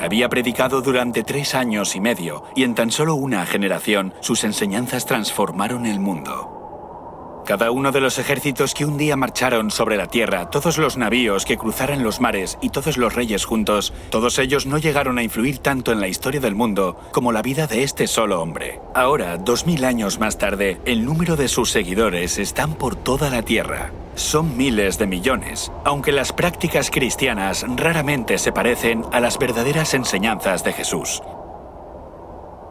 Había predicado durante 3 años y medio, y en tan solo una generación, sus enseñanzas transformaron el mundo. Cada uno de los ejércitos que un día marcharon sobre la tierra, todos los navíos que cruzaran los mares y todos los reyes juntos, todos ellos no llegaron a influir tanto en la historia del mundo como la vida de este solo hombre. Ahora, 2000 años más tarde, el número de sus seguidores están por toda la tierra. Son miles de millones, aunque las prácticas cristianas raramente se parecen a las verdaderas enseñanzas de Jesús.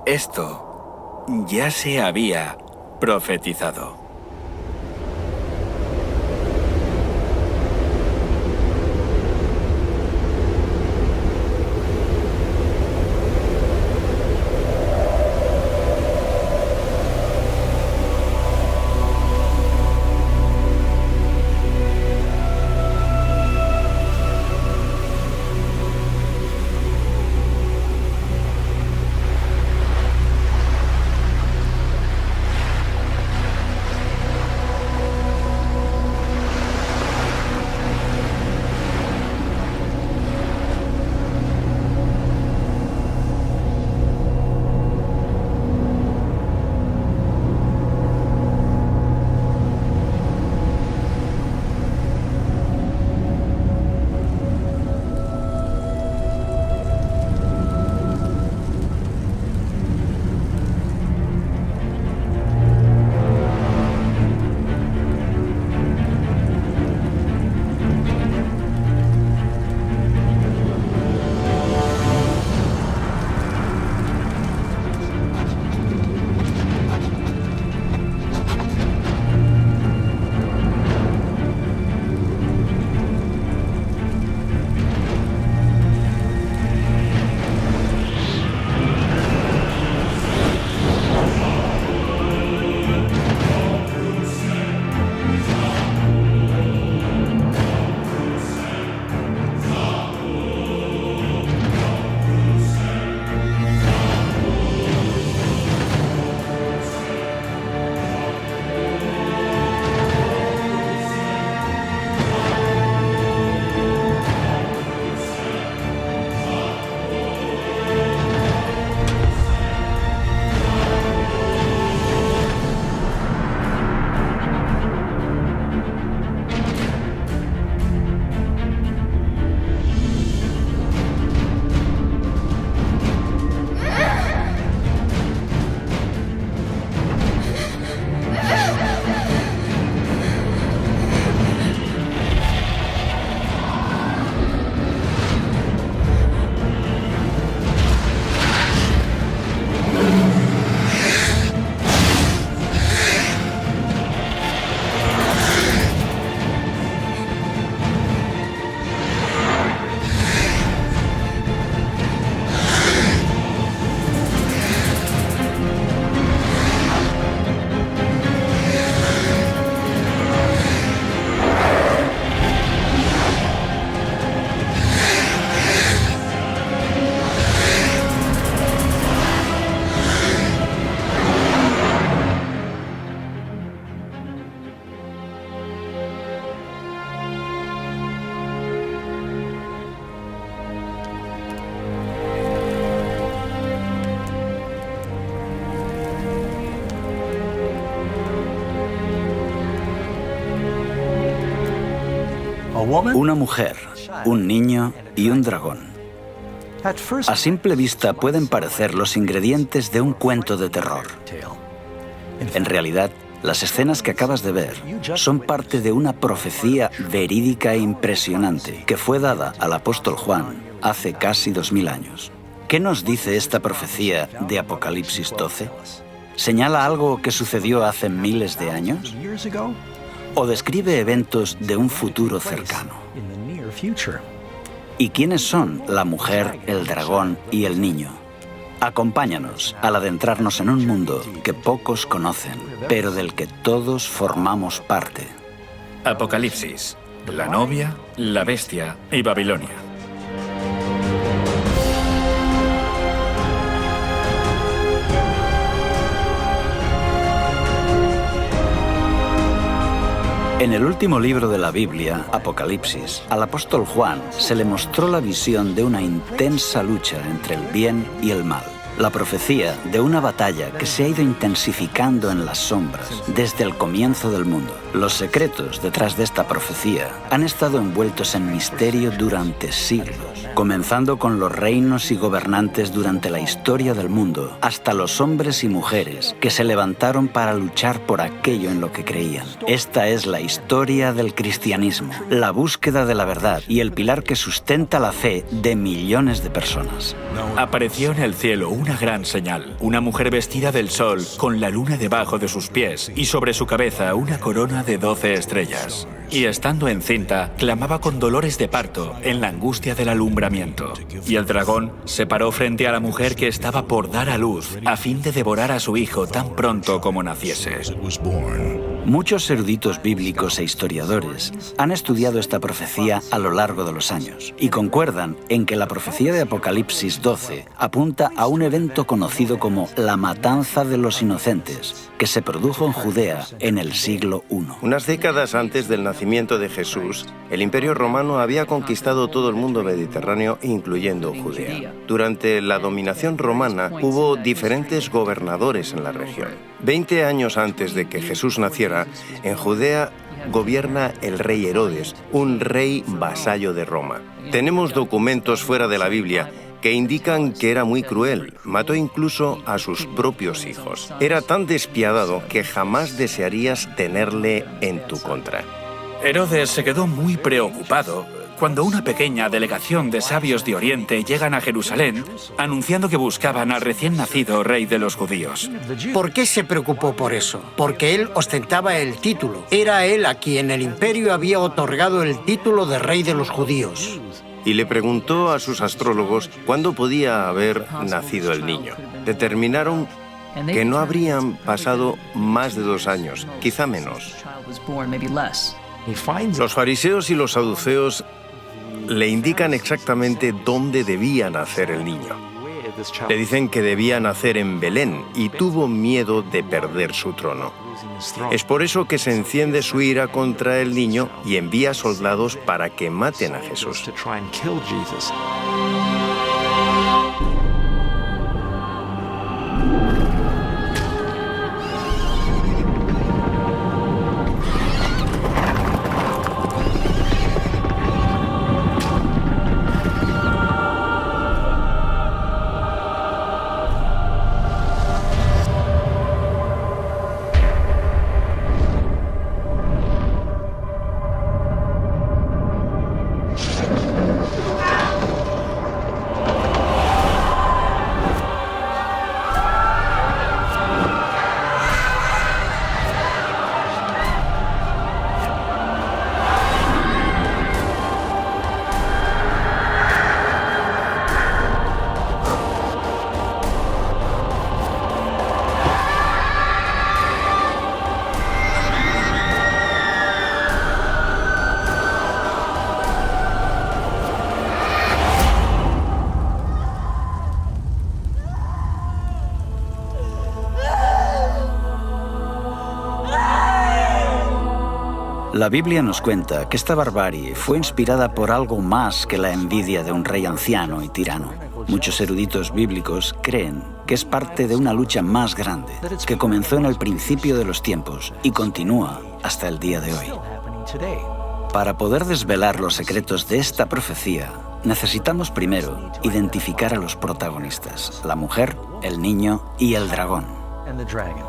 Esto ya se había profetizado. Una mujer, un niño y un dragón. A simple vista pueden parecer los ingredientes de un cuento de terror. En realidad, las escenas que acabas de ver son parte de una profecía verídica e impresionante que fue dada al apóstol Juan hace casi 2000 años. ¿Qué nos dice esta profecía de Apocalipsis 12? ¿Señala algo que sucedió hace miles de años? ¿O describe eventos de un futuro cercano? ¿Y quiénes son la mujer, el dragón y el niño? Acompáñanos al adentrarnos en un mundo que pocos conocen, pero del que todos formamos parte. Apocalipsis, la novia, la bestia y Babilonia. En el último libro de la Biblia, Apocalipsis, al apóstol Juan se le mostró la visión de una intensa lucha entre el bien y el mal. La profecía de una batalla que se ha ido intensificando en las sombras desde el comienzo del mundo. Los secretos detrás de esta profecía han estado envueltos en misterio durante siglos, comenzando con los reinos y gobernantes durante la historia del mundo, hasta los hombres y mujeres que se levantaron para luchar por aquello en lo que creían. Esta es la historia del cristianismo, la búsqueda de la verdad y el pilar que sustenta la fe de millones de personas. Apareció en el cielo una gran señal, una mujer vestida del sol, con la luna debajo de sus pies y sobre su cabeza una corona de 12 estrellas. Y estando encinta, clamaba con dolores de parto en la angustia del alumbramiento. Y el dragón se paró frente a la mujer que estaba por dar a luz, a fin de devorar a su hijo tan pronto como naciese. Muchos eruditos bíblicos e historiadores han estudiado esta profecía a lo largo de los años y concuerdan en que la profecía de Apocalipsis 12 apunta a un evento conocido como la matanza de los inocentes, que se produjo en Judea en el siglo I. Unas décadas antes del nacimiento de Jesús, el Imperio Romano había conquistado todo el mundo mediterráneo, incluyendo Judea. Durante la dominación romana hubo diferentes gobernadores en la región. 20 años antes de que Jesús naciera, en Judea gobierna el rey Herodes, un rey vasallo de Roma. Tenemos documentos fuera de la Biblia que indican que era muy cruel. Mató incluso a sus propios hijos. Era tan despiadado que jamás desearías tenerle en tu contra. Herodes se quedó muy preocupado cuando una pequeña delegación de sabios de Oriente llegan a Jerusalén anunciando que buscaban al recién nacido rey de los judíos. ¿Por qué se preocupó por eso? Porque él ostentaba el título. Era él a quien el imperio había otorgado el título de rey de los judíos. Y le preguntó a sus astrólogos cuándo podía haber nacido el niño. Determinaron que no habrían pasado más de 2 años, quizá menos. Los fariseos y los saduceos le indican exactamente dónde debía nacer el niño. Le dicen que debía nacer en Belén y tuvo miedo de perder su trono. Es por eso que se enciende su ira contra el niño y envía soldados para que maten a Jesús. La Biblia nos cuenta que esta barbarie fue inspirada por algo más que la envidia de un rey anciano y tirano. Muchos eruditos bíblicos creen que es parte de una lucha más grande, que comenzó en el principio de los tiempos y continúa hasta el día de hoy. Para poder desvelar los secretos de esta profecía, necesitamos primero identificar a los protagonistas, la mujer, el niño y el dragón.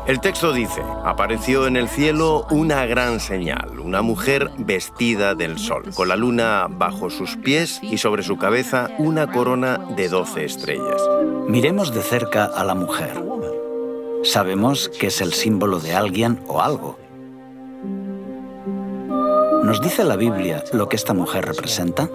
El texto dice, apareció en el cielo una gran señal, una mujer vestida del sol, con la luna bajo sus pies y sobre su cabeza una corona de 12 estrellas. Miremos de cerca a la mujer. Sabemos que es el símbolo de alguien o algo. ¿Nos dice la Biblia lo que esta mujer representa?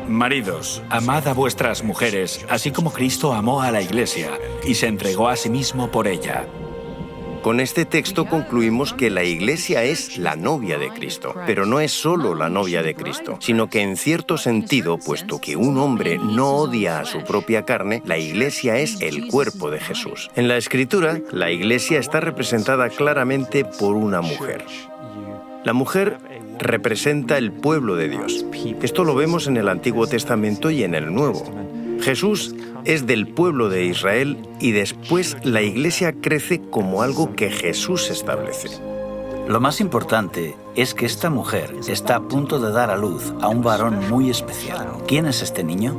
Maridos, amad a vuestras mujeres, así como Cristo amó a la Iglesia y se entregó a sí mismo por ella, Con este texto concluimos que la Iglesia es la novia de Cristo, pero no es solo la novia de Cristo, sino que en cierto sentido, puesto que un hombre no odia a su propia carne, la Iglesia es el cuerpo de Jesús. En la Escritura, la Iglesia está representada claramente por una mujer. La mujer representa el pueblo de Dios. Esto lo vemos en el Antiguo Testamento y en el Nuevo. Jesús es del pueblo de Israel y después la Iglesia crece como algo que Jesús establece. Lo más importante es que esta mujer está a punto de dar a luz a un varón muy especial. ¿Quién es este niño?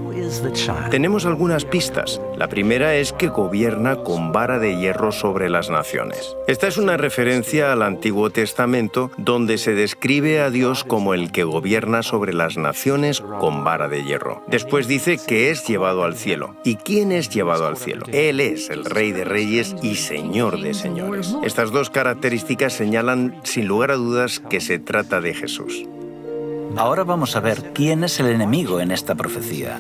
Tenemos algunas pistas. La primera es que gobierna con vara de hierro sobre las naciones. Esta es una referencia al Antiguo Testamento, donde se describe a Dios como el que gobierna sobre las naciones con vara de hierro. Después dice que es llevado al cielo. ¿Y quién es llevado al cielo? Él es el Rey de Reyes y Señor de Señores. Estas dos características señalan, sin lugar a dudas, que se trata de Jesús. Ahora vamos a ver quién es el enemigo en esta profecía.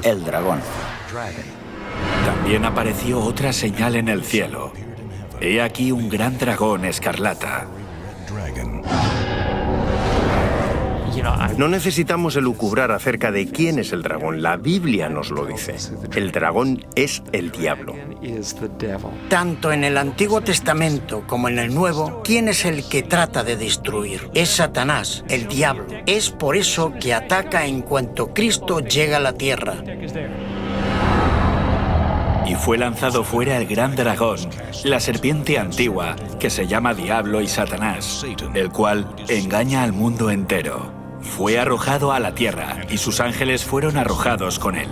El dragón. También apareció otra señal en el cielo. He aquí un gran dragón escarlata. No necesitamos elucubrar acerca de quién es el dragón. La Biblia nos lo dice. El dragón es el diablo. Tanto en el Antiguo Testamento como en el Nuevo, ¿quién es el que trata de destruir? Es Satanás, el diablo. Es por eso que ataca en cuanto Cristo llega a la tierra. Y fue lanzado fuera el gran dragón, la serpiente antigua, que se llama Diablo y Satanás, el cual engaña al mundo entero. Fue arrojado a la tierra, y sus ángeles fueron arrojados con él.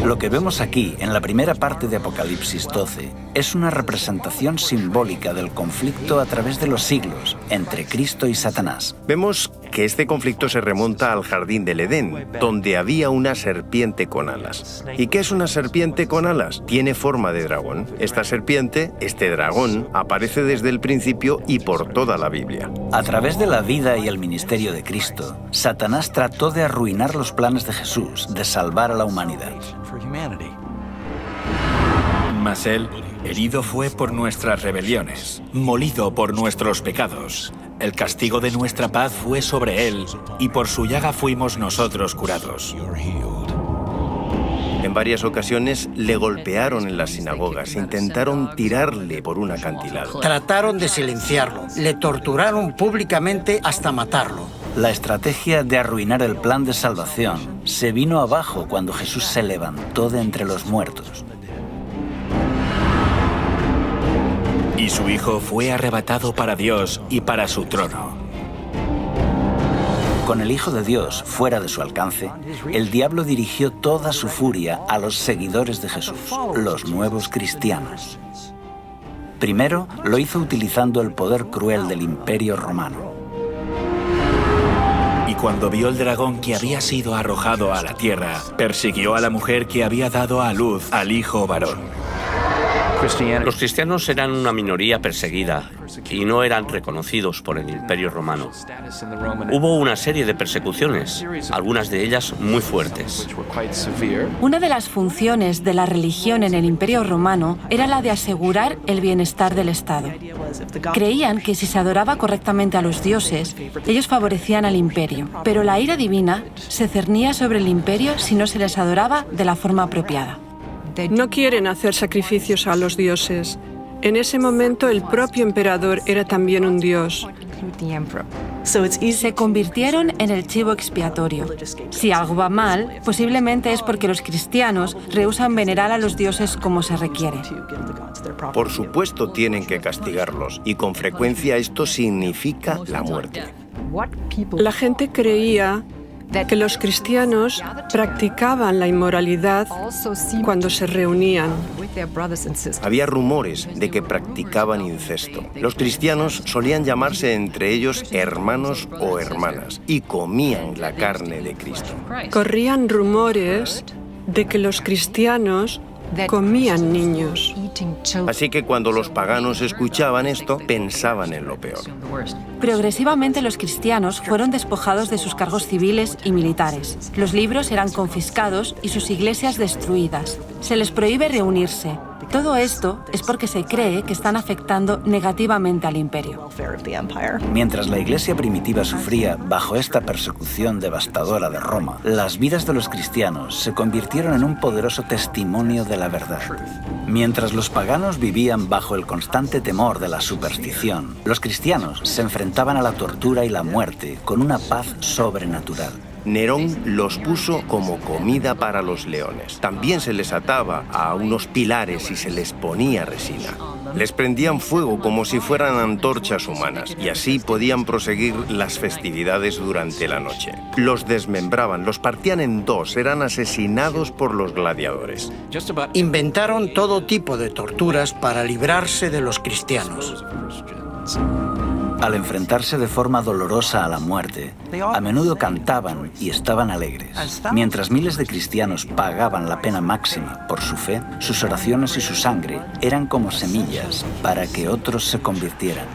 Lo que vemos aquí, en la primera parte de Apocalipsis 12, es una representación simbólica del conflicto a través de los siglos entre Cristo y Satanás. Vemos que este conflicto se remonta al jardín del Edén, donde había una serpiente con alas. ¿Y qué es una serpiente con alas? Tiene forma de dragón. Esta serpiente, este dragón, aparece desde el principio y por toda la Biblia. A través de la vida y el ministerio de Cristo, Satanás trató de arruinar los planes de Jesús, de salvar a la humanidad. Mas él, herido fue por nuestras rebeliones, molido por nuestros pecados. El castigo de nuestra paz fue sobre él, y por su llaga fuimos nosotros curados. En varias ocasiones le golpearon en las sinagogas, intentaron tirarle por un acantilado. Trataron de silenciarlo, le torturaron públicamente hasta matarlo. La estrategia de arruinar el plan de salvación se vino abajo cuando Jesús se levantó de entre los muertos. Y su Hijo fue arrebatado para Dios y para su trono. Con el Hijo de Dios fuera de su alcance, el diablo dirigió toda su furia a los seguidores de Jesús, los nuevos cristianos. Primero, lo hizo utilizando el poder cruel del Imperio Romano. Y cuando vio el dragón que había sido arrojado a la tierra, persiguió a la mujer que había dado a luz al hijo varón. Los cristianos eran una minoría perseguida y no eran reconocidos por el Imperio Romano. Hubo una serie de persecuciones, algunas de ellas muy fuertes. Una de las funciones de la religión en el Imperio Romano era la de asegurar el bienestar del Estado. Creían que si se adoraba correctamente a los dioses, ellos favorecían al imperio, pero la ira divina se cernía sobre el imperio si no se les adoraba de la forma apropiada. No quieren hacer sacrificios a los dioses. En ese momento el propio emperador era también un dios. Se convirtieron en el chivo expiatorio. Si algo va mal, posiblemente es porque los cristianos rehúsan venerar a los dioses como se requiere. Por supuesto tienen que castigarlos, y con frecuencia esto significa la muerte. La gente creía que los cristianos practicaban la inmoralidad cuando se reunían. Había rumores de que practicaban incesto. Los cristianos solían llamarse entre ellos hermanos o hermanas y comían la carne de Cristo. Corrían rumores de que los cristianos comían niños. Así que cuando los paganos escuchaban esto, pensaban en lo peor. Progresivamente los cristianos fueron despojados de sus cargos civiles y militares. Los libros eran confiscados y sus iglesias destruidas. Se les prohíbe reunirse, Todo esto es porque se cree que están afectando negativamente al imperio. Mientras la Iglesia primitiva sufría bajo esta persecución devastadora de Roma, las vidas de los cristianos se convirtieron en un poderoso testimonio de la verdad. Mientras los paganos vivían bajo el constante temor de la superstición, los cristianos se enfrentaban a la tortura y la muerte con una paz sobrenatural. Nerón los puso como comida para los leones. También se les ataba a unos pilares y se les ponía resina. Les prendían fuego como si fueran antorchas humanas y así podían proseguir las festividades durante la noche. Los desmembraban, los partían en dos, eran asesinados por los gladiadores. Inventaron todo tipo de torturas para librarse de los cristianos. Al enfrentarse de forma dolorosa a la muerte, a menudo cantaban y estaban alegres. Mientras miles de cristianos pagaban la pena máxima por su fe, sus oraciones y su sangre eran como semillas para que otros se convirtieran.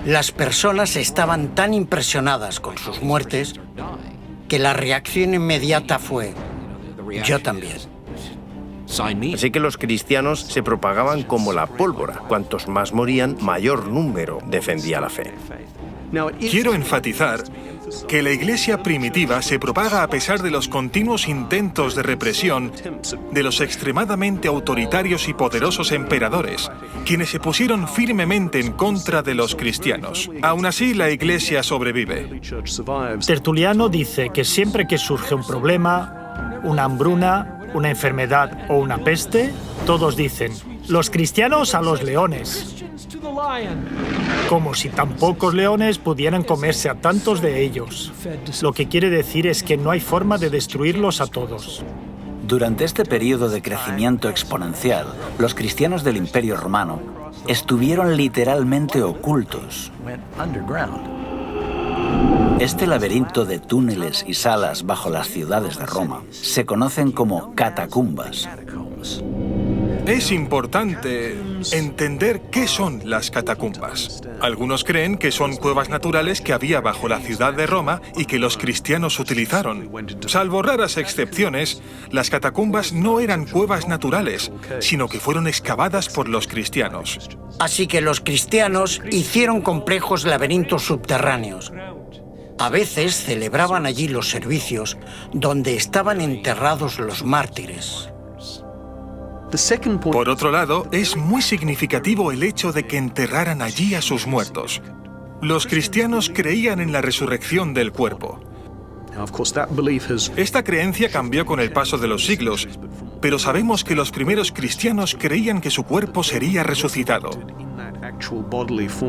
Las personas estaban tan impresionadas con sus muertes que la reacción inmediata fue: yo también. Así que los cristianos se propagaban como la pólvora. Cuantos más morían, mayor número defendía la fe. Quiero enfatizar que la Iglesia primitiva se propaga a pesar de los continuos intentos de represión de los extremadamente autoritarios y poderosos emperadores, quienes se pusieron firmemente en contra de los cristianos. Aún así, la Iglesia sobrevive. Tertuliano dice que siempre que surge un problema, una hambruna, una enfermedad o una peste, todos dicen: los cristianos a los leones. Como si tan pocos leones pudieran comerse a tantos de ellos. Lo que quiere decir es que no hay forma de destruirlos a todos. Durante este periodo de crecimiento exponencial, los cristianos del Imperio Romano estuvieron literalmente ocultos. Este laberinto de túneles y salas bajo las ciudades de Roma se conocen como catacumbas. Es importante entender qué son las catacumbas. Algunos creen que son cuevas naturales que había bajo la ciudad de Roma y que los cristianos utilizaron. Salvo raras excepciones, las catacumbas no eran cuevas naturales, sino que fueron excavadas por los cristianos. Así que los cristianos hicieron complejos laberintos subterráneos. A veces celebraban allí los servicios donde estaban enterrados los mártires. Por otro lado, es muy significativo el hecho de que enterraran allí a sus muertos. Los cristianos creían en la resurrección del cuerpo. Esta creencia cambió con el paso de los siglos, pero sabemos que los primeros cristianos creían que su cuerpo sería resucitado.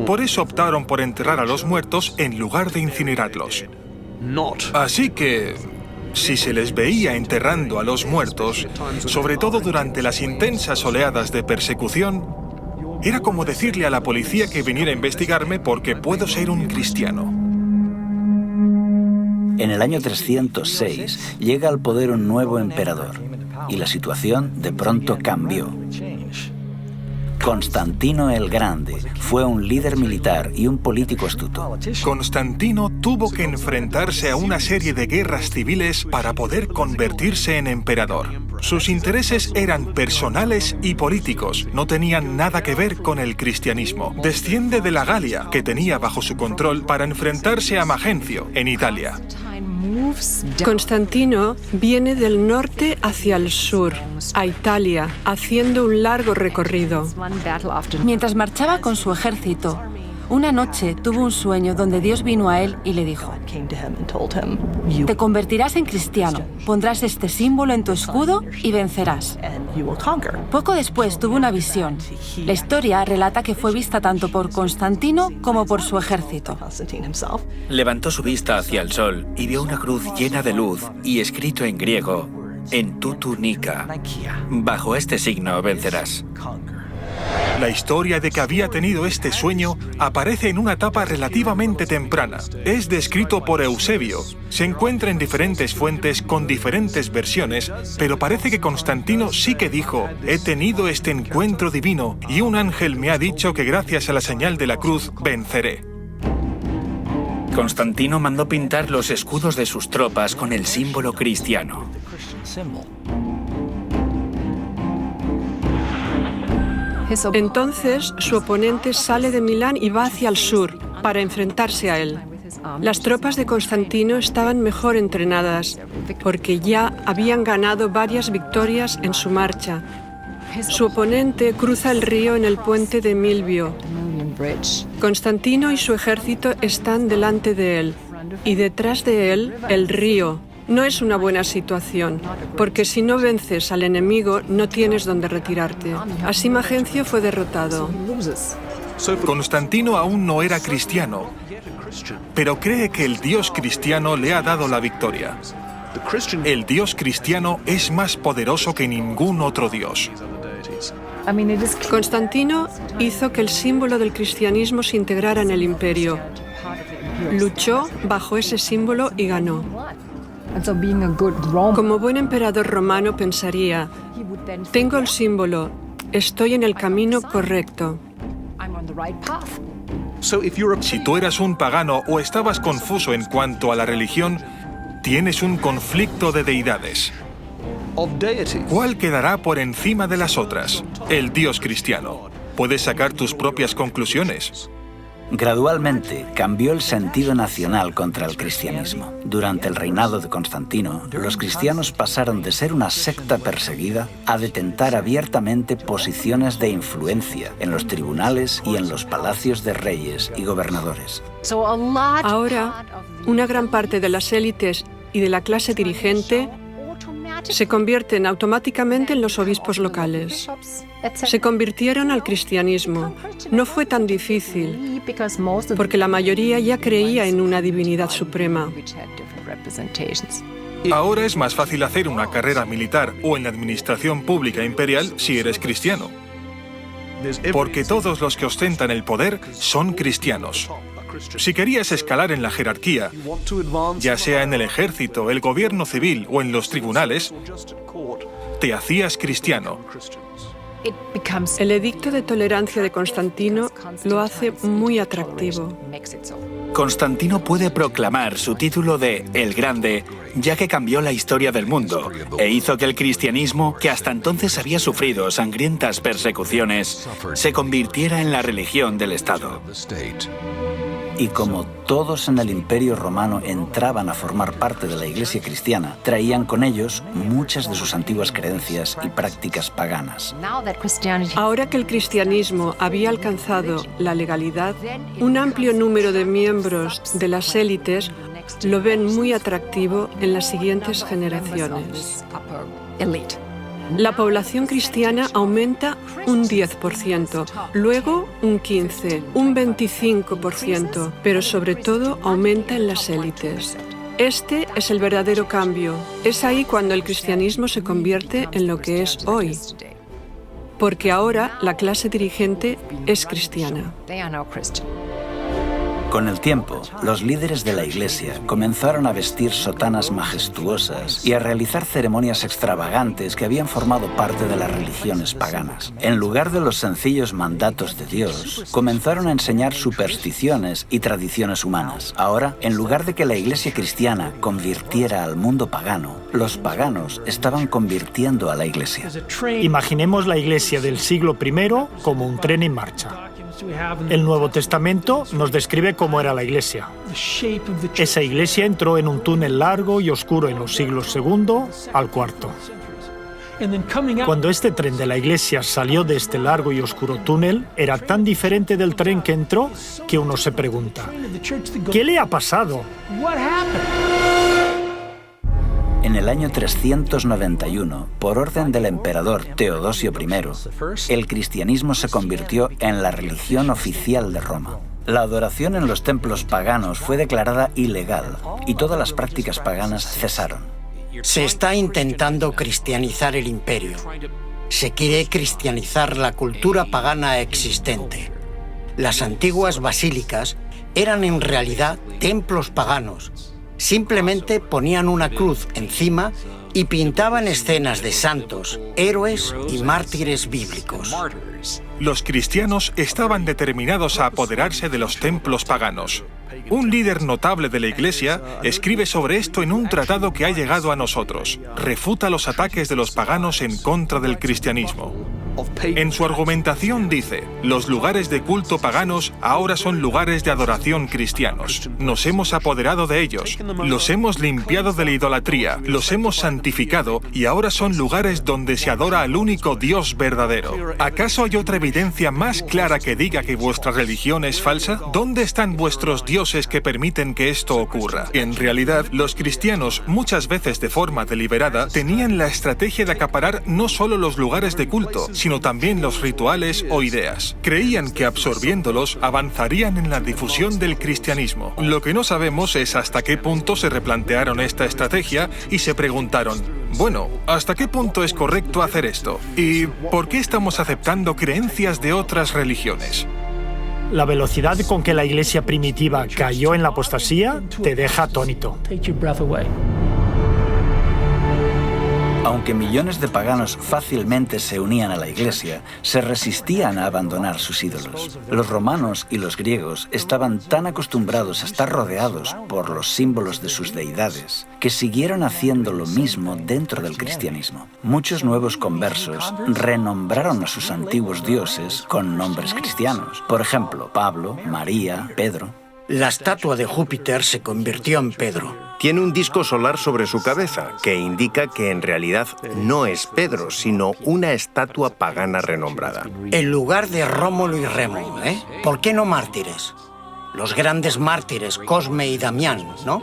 Por eso optaron por enterrar a los muertos en lugar de incinerarlos. Así que, si se les veía enterrando a los muertos, sobre todo durante las intensas oleadas de persecución, era como decirle a la policía que viniera a investigarme porque puedo ser un cristiano. En el año 306 llega al poder un nuevo emperador y la situación de pronto cambió. Constantino el Grande fue un líder militar y un político astuto. Constantino tuvo que enfrentarse a una serie de guerras civiles para poder convertirse en emperador. Sus intereses eran personales y políticos, no tenían nada que ver con el cristianismo. Desciende de la Galia, que tenía bajo su control, para enfrentarse a Magencio, en Italia. Constantino viene del norte hacia el sur, a Italia, haciendo un largo recorrido. Mientras marchaba con su ejército, una noche tuvo un sueño donde Dios vino a él y le dijo: te convertirás en cristiano, pondrás este símbolo en tu escudo y vencerás. Poco después tuvo una visión. La historia relata que fue vista tanto por Constantino como por su ejército. Levantó su vista hacia el sol y vio una cruz llena de luz y escrito en griego: en tu túnica. Bajo este signo vencerás. La historia de que había tenido este sueño aparece en una etapa relativamente temprana. Es descrito por Eusebio. Se encuentra en diferentes fuentes con diferentes versiones, pero parece que Constantino sí que dijo: he tenido este encuentro divino y un ángel me ha dicho que gracias a la señal de la cruz venceré. Constantino mandó pintar los escudos de sus tropas con el símbolo cristiano. Entonces, su oponente sale de Milán y va hacia el sur para enfrentarse a él. Las tropas de Constantino estaban mejor entrenadas porque ya habían ganado varias victorias en su marcha. Su oponente cruza el río en el puente de Milvio. Constantino y su ejército están delante de él y detrás de él el río. No es una buena situación, porque si no vences al enemigo no tienes dónde retirarte. Así Magencio fue derrotado. Constantino aún no era cristiano, pero cree que el Dios cristiano le ha dado la victoria. El Dios cristiano es más poderoso que ningún otro Dios. Constantino hizo que el símbolo del cristianismo se integrara en el imperio. Luchó bajo ese símbolo y ganó. Como buen emperador romano pensaría, tengo el símbolo, estoy en el camino correcto. Si tú eras un pagano o estabas confuso en cuanto a la religión, tienes un conflicto de deidades. ¿Cuál quedará por encima de las otras? El Dios cristiano. Puedes sacar tus propias conclusiones. Gradualmente cambió el sentido nacional contra el cristianismo. Durante el reinado de Constantino, los cristianos pasaron de ser una secta perseguida a detentar abiertamente posiciones de influencia en los tribunales y en los palacios de reyes y gobernadores. Ahora, una gran parte de las élites y de la clase dirigente se convierten automáticamente en los obispos locales. Se convirtieron al cristianismo. No fue tan difícil, porque la mayoría ya creía en una divinidad suprema. Ahora es más fácil hacer una carrera militar o en la administración pública imperial si eres cristiano. Porque todos los que ostentan el poder son cristianos. Si querías escalar en la jerarquía, ya sea en el ejército, el gobierno civil o en los tribunales, te hacías cristiano. El edicto de tolerancia de Constantino lo hace muy atractivo. Constantino puede proclamar su título de El Grande, ya que cambió la historia del mundo e hizo que el cristianismo, que hasta entonces había sufrido sangrientas persecuciones, se convirtiera en la religión del Estado. Y como todos en el Imperio Romano entraban a formar parte de la Iglesia cristiana, traían con ellos muchas de sus antiguas creencias y prácticas paganas. Ahora que el cristianismo había alcanzado la legalidad, un amplio número de miembros de las élites lo ven muy atractivo en las siguientes generaciones. La población cristiana aumenta un 10%, luego un 15%, un 25%, pero sobre todo aumenta en las élites. Este es el verdadero cambio. Es ahí cuando el cristianismo se convierte en lo que es hoy. Porque ahora la clase dirigente es cristiana. Con el tiempo, los líderes de la Iglesia comenzaron a vestir sotanas majestuosas y a realizar ceremonias extravagantes que habían formado parte de las religiones paganas. En lugar de los sencillos mandatos de Dios, comenzaron a enseñar supersticiones y tradiciones humanas. Ahora, en lugar de que la Iglesia cristiana convirtiera al mundo pagano, los paganos estaban convirtiendo a la Iglesia. Imaginemos la Iglesia del siglo I como un tren en marcha. El Nuevo Testamento nos describe cómo era la Iglesia. Esa Iglesia entró en un túnel largo y oscuro en los siglos II al IV. Cuando este tren de la Iglesia salió de este largo y oscuro túnel, era tan diferente del tren que entró que uno se pregunta, ¿qué le ha pasado? En el año 391, por orden del emperador Teodosio I, el cristianismo se convirtió en la religión oficial de Roma. La adoración en los templos paganos fue declarada ilegal y todas las prácticas paganas cesaron. Se está intentando cristianizar el imperio. Se quiere cristianizar la cultura pagana existente. Las antiguas basílicas eran en realidad templos paganos. Simplemente ponían una cruz encima y pintaban escenas de santos, héroes y mártires bíblicos. Los cristianos estaban determinados a apoderarse de los templos paganos. Un líder notable de la Iglesia escribe sobre esto en un tratado que ha llegado a nosotros. Refuta los ataques de los paganos en contra del cristianismo. En su argumentación dice, los lugares de culto paganos ahora son lugares de adoración cristianos. Nos hemos apoderado de ellos, los hemos limpiado de la idolatría, los hemos santificado y ahora son lugares donde se adora al único Dios verdadero. ¿Acaso hay otra evidencia más clara que diga que vuestra religión es falsa? ¿Dónde están vuestros dioses que permiten que esto ocurra? En realidad, los cristianos, muchas veces de forma deliberada, tenían la estrategia de acaparar no solo los lugares de culto, sino también los rituales o ideas. Creían que absorbiéndolos avanzarían en la difusión del cristianismo. Lo que no sabemos es hasta qué punto se replantearon esta estrategia y se preguntaron, bueno, ¿hasta qué punto es correcto hacer esto? ¿Y por qué estamos aceptando creencias de otras religiones? La velocidad con que la iglesia primitiva cayó en la apostasía te deja atónito. Aunque millones de paganos fácilmente se unían a la iglesia, se resistían a abandonar sus ídolos. Los romanos y los griegos estaban tan acostumbrados a estar rodeados por los símbolos de sus deidades que siguieron haciendo lo mismo dentro del cristianismo. Muchos nuevos conversos renombraron a sus antiguos dioses con nombres cristianos. Por ejemplo, Pablo, María, Pedro. La estatua de Júpiter se convirtió en Pedro. Tiene un disco solar sobre su cabeza, que indica que en realidad no es Pedro, sino una estatua pagana renombrada. En lugar de Rómulo y Remo, ¿eh? ¿Por qué no mártires? Los grandes mártires, Cosme y Damián, ¿no?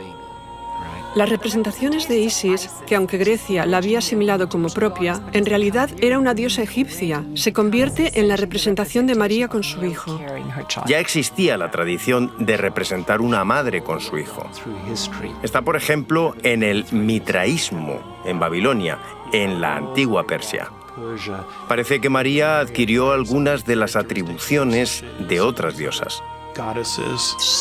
Las representaciones de Isis, que aunque Grecia la había asimilado como propia, en realidad era una diosa egipcia, se convierte en la representación de María con su hijo. Ya existía la tradición de representar una madre con su hijo. Está, por ejemplo, en el mitraísmo, en Babilonia, en la antigua Persia. Parece que María adquirió algunas de las atribuciones de otras diosas.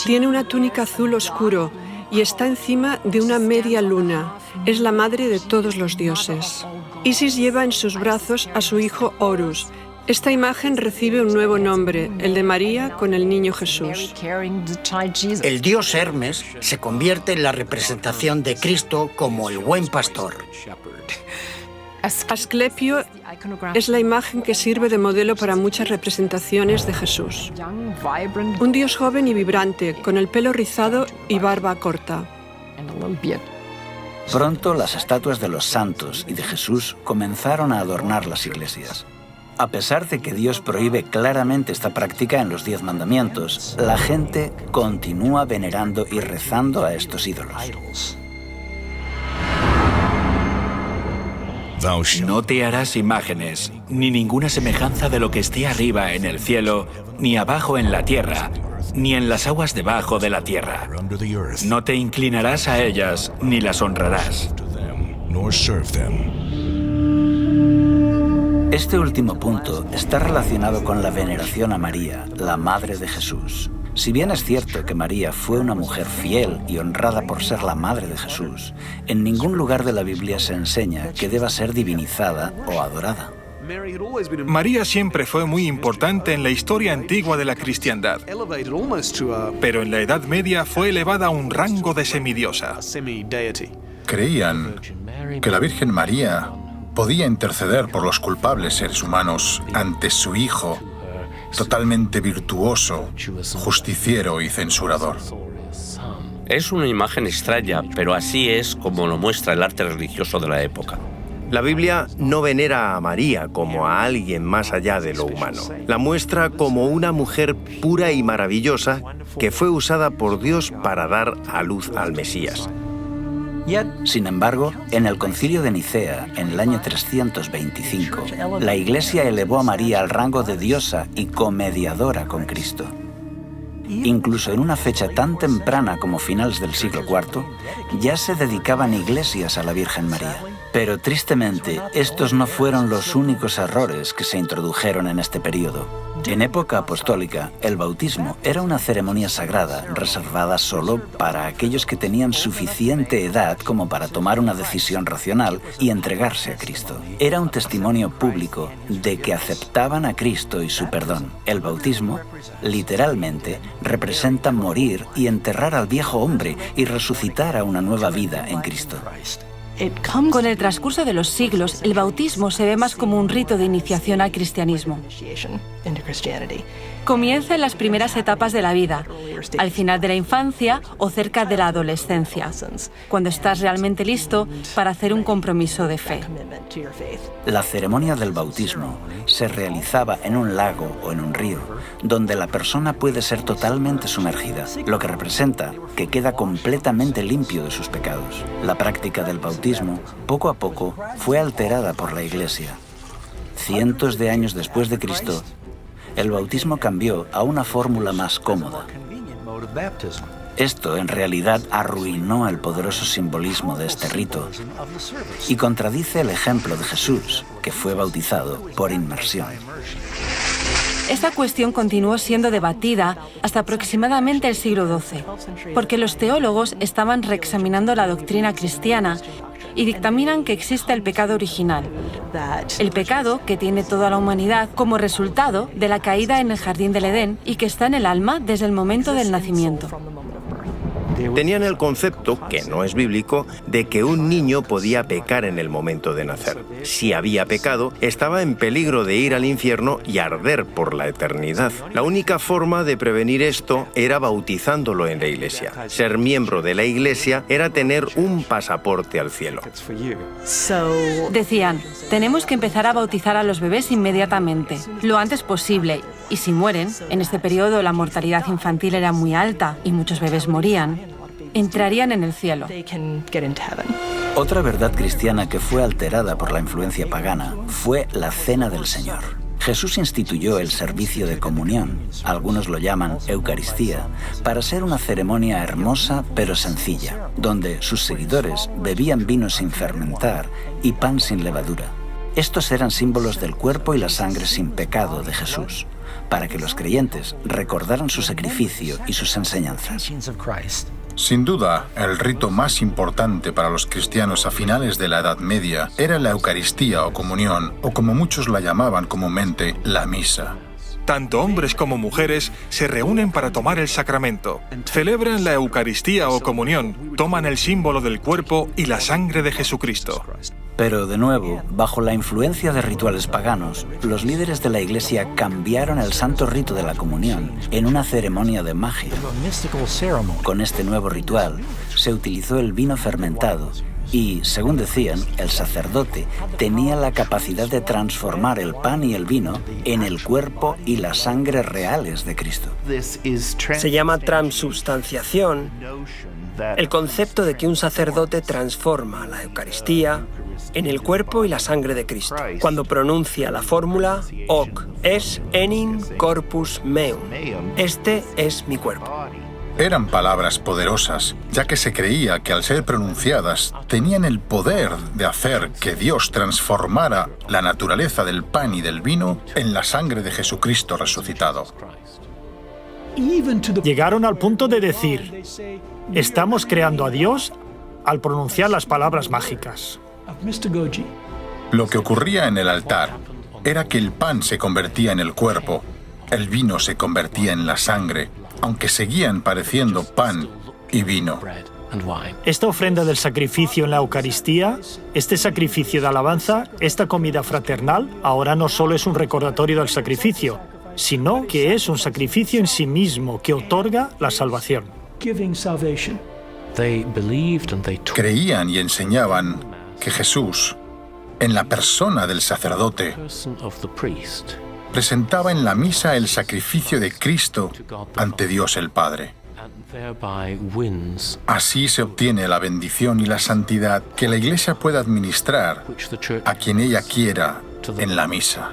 Tiene una túnica azul oscuro y está encima de una media luna. Es la madre de todos los dioses. Isis lleva en sus brazos a su hijo Horus. Esta imagen recibe un nuevo nombre, el de María con el niño Jesús. El dios Hermes se convierte en la representación de Cristo como el buen pastor. Asclepio es la imagen que sirve de modelo para muchas representaciones de Jesús. Un dios joven y vibrante, con el pelo rizado y barba corta. Pronto las estatuas de los santos y de Jesús comenzaron a adornar las iglesias. A pesar de que Dios prohíbe claramente esta práctica en los 10 mandamientos, la gente continúa venerando y rezando a estos ídolos. No te harás imágenes, ni ninguna semejanza de lo que esté arriba en el cielo, ni abajo en la tierra, ni en las aguas debajo de la tierra. No te inclinarás a ellas, ni las honrarás. Este último punto está relacionado con la veneración a María, la madre de Jesús. Si bien es cierto que María fue una mujer fiel y honrada por ser la madre de Jesús, en ningún lugar de la Biblia se enseña que deba ser divinizada o adorada. María siempre fue muy importante en la historia antigua de la cristiandad, pero en la Edad Media fue elevada a un rango de semidiosa. Creían que la Virgen María podía interceder por los culpables seres humanos ante su Hijo, totalmente virtuoso, justiciero y censurador. Es una imagen extraña, pero así es como lo muestra el arte religioso de la época. La Biblia no venera a María como a alguien más allá de lo humano. La muestra como una mujer pura y maravillosa que fue usada por Dios para dar a luz al Mesías. Sin embargo, en el Concilio de Nicea, en el año 325, la Iglesia elevó a María al rango de diosa y comediadora con Cristo. Incluso en una fecha tan temprana como finales del siglo IV, ya se dedicaban iglesias a la Virgen María. Pero tristemente, estos no fueron los únicos errores que se introdujeron en este periodo. En época apostólica, el bautismo era una ceremonia sagrada reservada solo para aquellos que tenían suficiente edad como para tomar una decisión racional y entregarse a Cristo. Era un testimonio público de que aceptaban a Cristo y su perdón. El bautismo, literalmente, representa morir y enterrar al viejo hombre y resucitar a una nueva vida en Cristo. Con el transcurso de los siglos, el bautismo se ve más como un rito de iniciación al cristianismo. Comienza en las primeras etapas de la vida, al final de la infancia o cerca de la adolescencia, cuando estás realmente listo para hacer un compromiso de fe. La ceremonia del bautismo se realizaba en un lago o en un río, donde la persona puede ser totalmente sumergida, lo que representa que queda completamente limpio de sus pecados. La práctica del bautismo, poco a poco, fue alterada por la Iglesia. Cientos de años después de Cristo, el bautismo cambió a una fórmula más cómoda. Esto en realidad arruinó el poderoso simbolismo de este rito y contradice el ejemplo de Jesús, que fue bautizado por inmersión. Esta cuestión continuó siendo debatida hasta aproximadamente el siglo XII, porque los teólogos estaban reexaminando la doctrina cristiana y dictaminan que existe el pecado original, el pecado que tiene toda la humanidad como resultado de la caída en el jardín del Edén y que está en el alma desde el momento del nacimiento. Tenían el concepto, que no es bíblico, de que un niño podía pecar en el momento de nacer. Si había pecado, estaba en peligro de ir al infierno y arder por la eternidad. La única forma de prevenir esto era bautizándolo en la iglesia. Ser miembro de la iglesia era tener un pasaporte al cielo. Decían, tenemos que empezar a bautizar a los bebés inmediatamente, lo antes posible, y si mueren, en este periodo la mortalidad infantil era muy alta y muchos bebés morían, entrarían en el cielo. Otra verdad cristiana que fue alterada por la influencia pagana fue la Cena del Señor. Jesús instituyó el servicio de comunión, algunos lo llaman Eucaristía, para ser una ceremonia hermosa pero sencilla, donde sus seguidores bebían vino sin fermentar y pan sin levadura. Estos eran símbolos del cuerpo y la sangre sin pecado de Jesús, para que los creyentes recordaran su sacrificio y sus enseñanzas. Sin duda, el rito más importante para los cristianos a finales de la Edad Media era la Eucaristía o comunión, o como muchos la llamaban comúnmente, la misa. Tanto hombres como mujeres se reúnen para tomar el sacramento. Celebran la Eucaristía o comunión, toman el símbolo del cuerpo y la sangre de Jesucristo. Pero, de nuevo, bajo la influencia de rituales paganos, los líderes de la Iglesia cambiaron el santo rito de la comunión en una ceremonia de magia. Con este nuevo ritual, se utilizó el vino fermentado y, según decían, el sacerdote tenía la capacidad de transformar el pan y el vino en el cuerpo y la sangre reales de Cristo. Se llama transubstanciación el concepto de que un sacerdote transforma la Eucaristía en el cuerpo y la sangre de Cristo, cuando pronuncia la fórmula hoc es enim corpus meum. Este es mi cuerpo. Eran palabras poderosas, ya que se creía que al ser pronunciadas tenían el poder de hacer que Dios transformara la naturaleza del pan y del vino en la sangre de Jesucristo resucitado. Llegaron al punto de decir, estamos creando a Dios al pronunciar las palabras mágicas. Lo que ocurría en el altar era que el pan se convertía en el cuerpo, el vino se convertía en la sangre, aunque seguían pareciendo pan y vino. Esta ofrenda del sacrificio en la Eucaristía, este sacrificio de alabanza, esta comida fraternal, ahora no solo es un recordatorio del sacrificio, sino que es un sacrificio en sí mismo que otorga la salvación. Creían y enseñaban que Jesús, en la persona del sacerdote, presentaba en la misa el sacrificio de Cristo ante Dios el Padre. Así se obtiene la bendición y la santidad que la Iglesia puede administrar a quien ella quiera en la misa.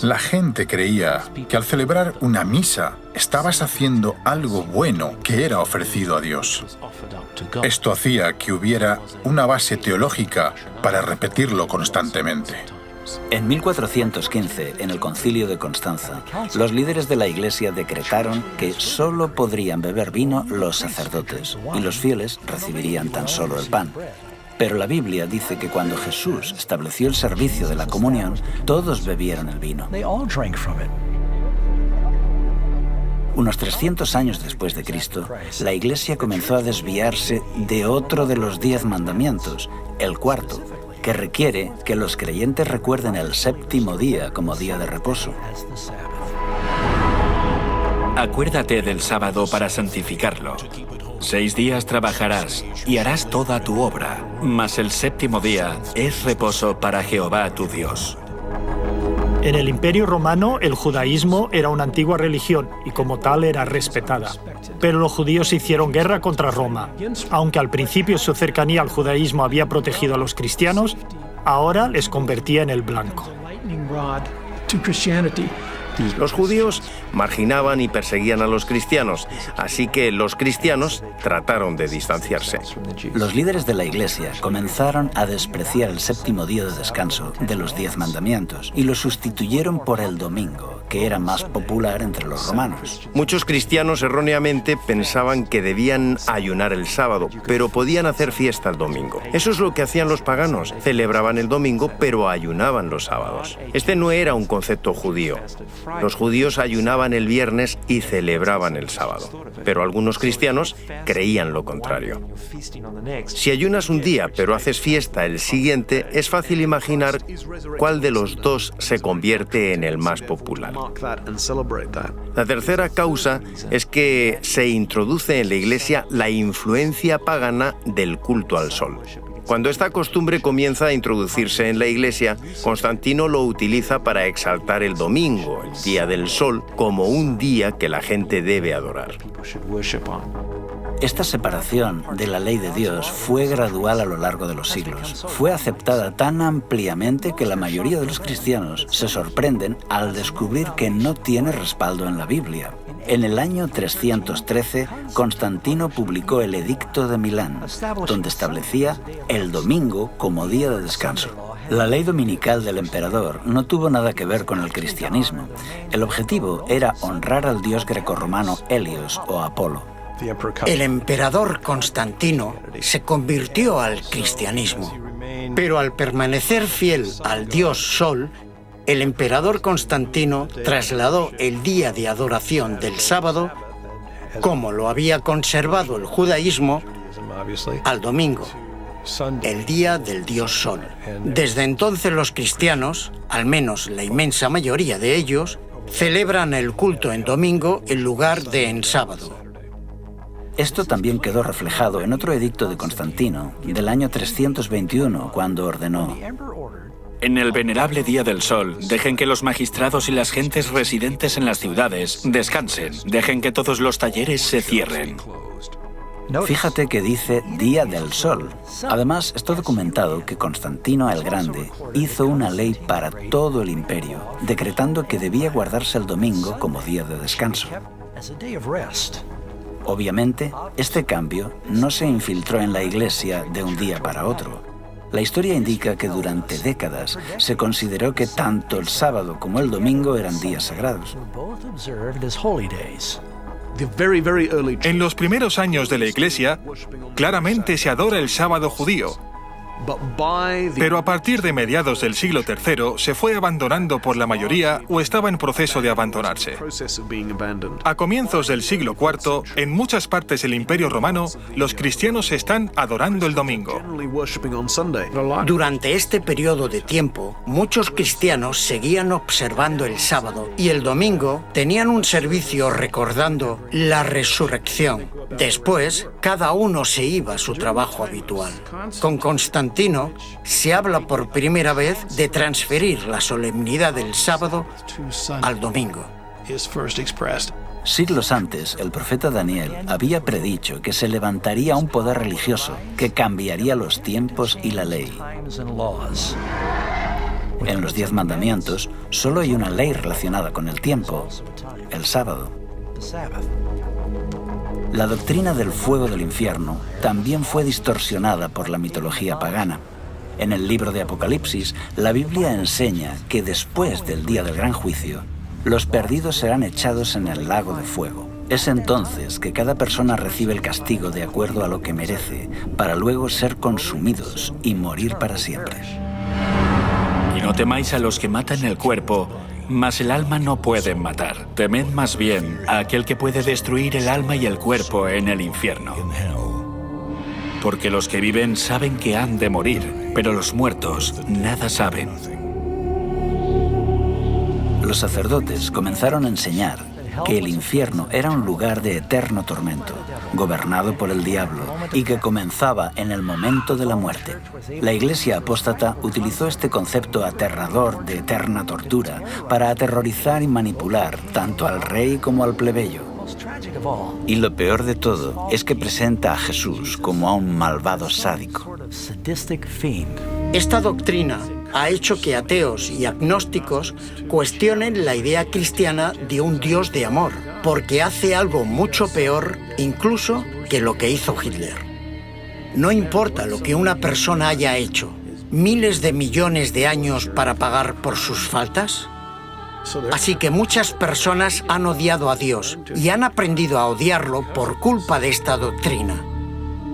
La gente creía que al celebrar una misa estabas haciendo algo bueno que era ofrecido a Dios. Esto hacía que hubiera una base teológica para repetirlo constantemente. En 1415, en el Concilio de Constanza, los líderes de la Iglesia decretaron que solo podrían beber vino los sacerdotes y los fieles recibirían tan solo el pan. Pero la Biblia dice que cuando Jesús estableció el servicio de la comunión, todos bebieron el vino. Unos 300 años después de Cristo, la Iglesia comenzó a desviarse de otro de los 10 mandamientos, el cuarto, que requiere que los creyentes recuerden el séptimo día como día de reposo. Acuérdate del sábado para santificarlo. 6 días trabajarás y harás toda tu obra, mas el séptimo día es reposo para Jehová tu Dios. En el Imperio Romano, el judaísmo era una antigua religión y como tal era respetada. Pero los judíos hicieron guerra contra Roma. Aunque al principio su cercanía al judaísmo había protegido a los cristianos, ahora les convertía en el blanco. Los judíos marginaban y perseguían a los cristianos, así que los cristianos trataron de distanciarse. Los líderes de la Iglesia comenzaron a despreciar el séptimo día de descanso de los 10 mandamientos y lo sustituyeron por el domingo, que era más popular entre los romanos. Muchos cristianos erróneamente pensaban que debían ayunar el sábado, pero podían hacer fiesta el domingo. Eso es lo que hacían los paganos. Celebraban el domingo, pero ayunaban los sábados. Este no era un concepto judío. Los judíos ayunaban el viernes y celebraban el sábado, pero algunos cristianos creían lo contrario. Si ayunas un día pero haces fiesta el siguiente, es fácil imaginar cuál de los dos se convierte en el más popular. La tercera causa es que se introduce en la Iglesia la influencia pagana del culto al sol. Cuando esta costumbre comienza a introducirse en la Iglesia, Constantino lo utiliza para exaltar el domingo, el día del sol, como un día que la gente debe adorar. Esta separación de la ley de Dios fue gradual a lo largo de los siglos. Fue aceptada tan ampliamente que la mayoría de los cristianos se sorprenden al descubrir que no tiene respaldo en la Biblia. En el año 313, Constantino publicó el Edicto de Milán, donde establecía el domingo como día de descanso. La ley dominical del emperador no tuvo nada que ver con el cristianismo. El objetivo era honrar al dios grecorromano Helios o Apolo. El emperador Constantino se convirtió al cristianismo, pero al permanecer fiel al dios Sol, el emperador Constantino trasladó el día de adoración del sábado, como lo había conservado el judaísmo, al domingo, el día del dios Sol. Desde entonces los cristianos, al menos la inmensa mayoría de ellos, celebran el culto en domingo en lugar de en sábado. Esto también quedó reflejado en otro edicto de Constantino, del año 321, cuando ordenó: En el venerable día del sol, dejen que los magistrados y las gentes residentes en las ciudades descansen, dejen que todos los talleres se cierren. Fíjate que dice Día del Sol. Además, está documentado que Constantino el Grande hizo una ley para todo el imperio, decretando que debía guardarse el domingo como día de descanso. Obviamente, este cambio no se infiltró en la Iglesia de un día para otro. La historia indica que durante décadas se consideró que tanto el sábado como el domingo eran días sagrados. En los primeros años de la Iglesia, claramente se adora el sábado judío. Pero a partir de mediados del siglo III se fue abandonando por la mayoría o estaba en proceso de abandonarse. A comienzos del siglo IV, en muchas partes del Imperio Romano, los cristianos están adorando el domingo. Durante este periodo de tiempo, muchos cristianos seguían observando el sábado y el domingo tenían un servicio recordando la resurrección. Después, cada uno se iba a su trabajo habitual. Con Constantino se habla por primera vez de transferir la solemnidad del sábado al domingo. Siglos antes, el profeta Daniel había predicho que se levantaría un poder religioso que cambiaría los tiempos y la ley. En los 10 mandamientos, solo hay una ley relacionada con el tiempo, el sábado. La doctrina del fuego del infierno también fue distorsionada por la mitología pagana. En el libro de Apocalipsis, la Biblia enseña que después del día del gran juicio, los perdidos serán echados en el lago de fuego. Es entonces que cada persona recibe el castigo de acuerdo a lo que merece, para luego ser consumidos y morir para siempre. Y no temáis a los que matan el cuerpo, Mas el alma no pueden matar. Temed más bien a aquel que puede destruir el alma y el cuerpo en el infierno. Porque los que viven saben que han de morir, pero los muertos nada saben. Los sacerdotes comenzaron a enseñar que el infierno era un lugar de eterno tormento, gobernado por el diablo, y que comenzaba en el momento de la muerte. La Iglesia apóstata utilizó este concepto aterrador de eterna tortura para aterrorizar y manipular tanto al rey como al plebeyo. Y lo peor de todo es que presenta a Jesús como a un malvado sádico. Esta doctrina ha hecho que ateos y agnósticos cuestionen la idea cristiana de un Dios de amor, porque hace algo mucho peor incluso que lo que hizo Hitler. No importa lo que una persona haya hecho, miles de millones de años para pagar por sus faltas. Así que muchas personas han odiado a Dios y han aprendido a odiarlo por culpa de esta doctrina.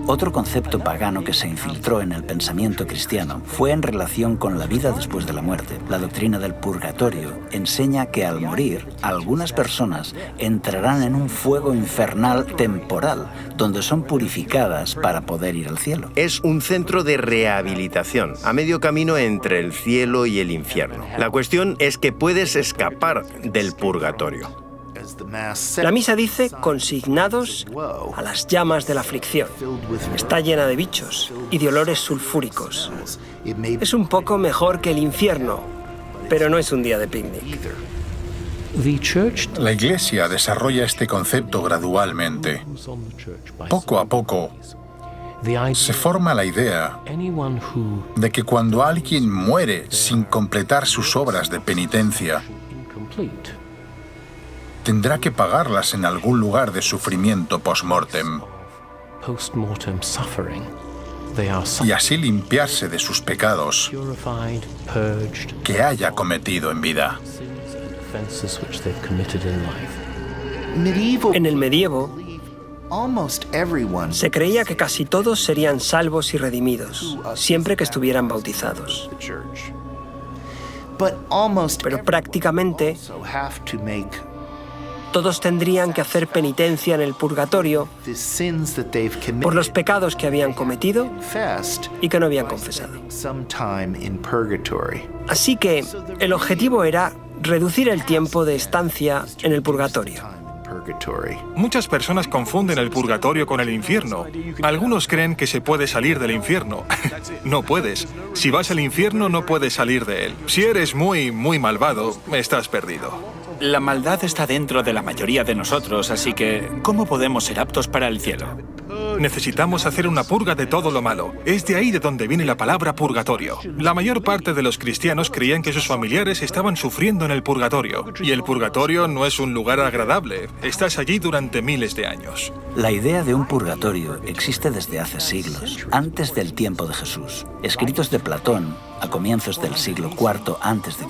Otro concepto pagano que se infiltró en el pensamiento cristiano fue en relación con la vida después de la muerte. La doctrina del purgatorio enseña que al morir, algunas personas entrarán en un fuego infernal temporal, donde son purificadas para poder ir al cielo. Es un centro de rehabilitación, a medio camino entre el cielo y el infierno. La cuestión es que puedes escapar del purgatorio. La misa dice consignados a las llamas de la aflicción. Está llena de bichos y de olores sulfúricos. Es un poco mejor que el infierno, pero no es un día de picnic. La Iglesia desarrolla este concepto gradualmente. Poco a poco, se forma la idea de que cuando alguien muere sin completar sus obras de penitencia, tendrá que pagarlas en algún lugar de sufrimiento post-mortem y así limpiarse de sus pecados que haya cometido en vida. En el medievo, se creía que casi todos serían salvos y redimidos, siempre que estuvieran bautizados. Pero prácticamente todos tendrían que hacer penitencia en el purgatorio por los pecados que habían cometido y que no habían confesado. Así que el objetivo era reducir el tiempo de estancia en el purgatorio. Muchas personas confunden el purgatorio con el infierno. Algunos creen que se puede salir del infierno. No puedes. Si vas al infierno, no puedes salir de él. Si eres muy malvado, estás perdido. La maldad está dentro de la mayoría de nosotros, así que ¿cómo podemos ser aptos para el cielo? Necesitamos hacer una purga de todo lo malo. Es de ahí de donde viene la palabra purgatorio. La mayor parte de los cristianos creían que sus familiares estaban sufriendo en el purgatorio. Y el purgatorio no es un lugar agradable. Estás allí durante miles de años. La idea de un purgatorio existe desde hace siglos, antes del tiempo de Jesús. Escritos de Platón, a comienzos del siglo IV a.C.,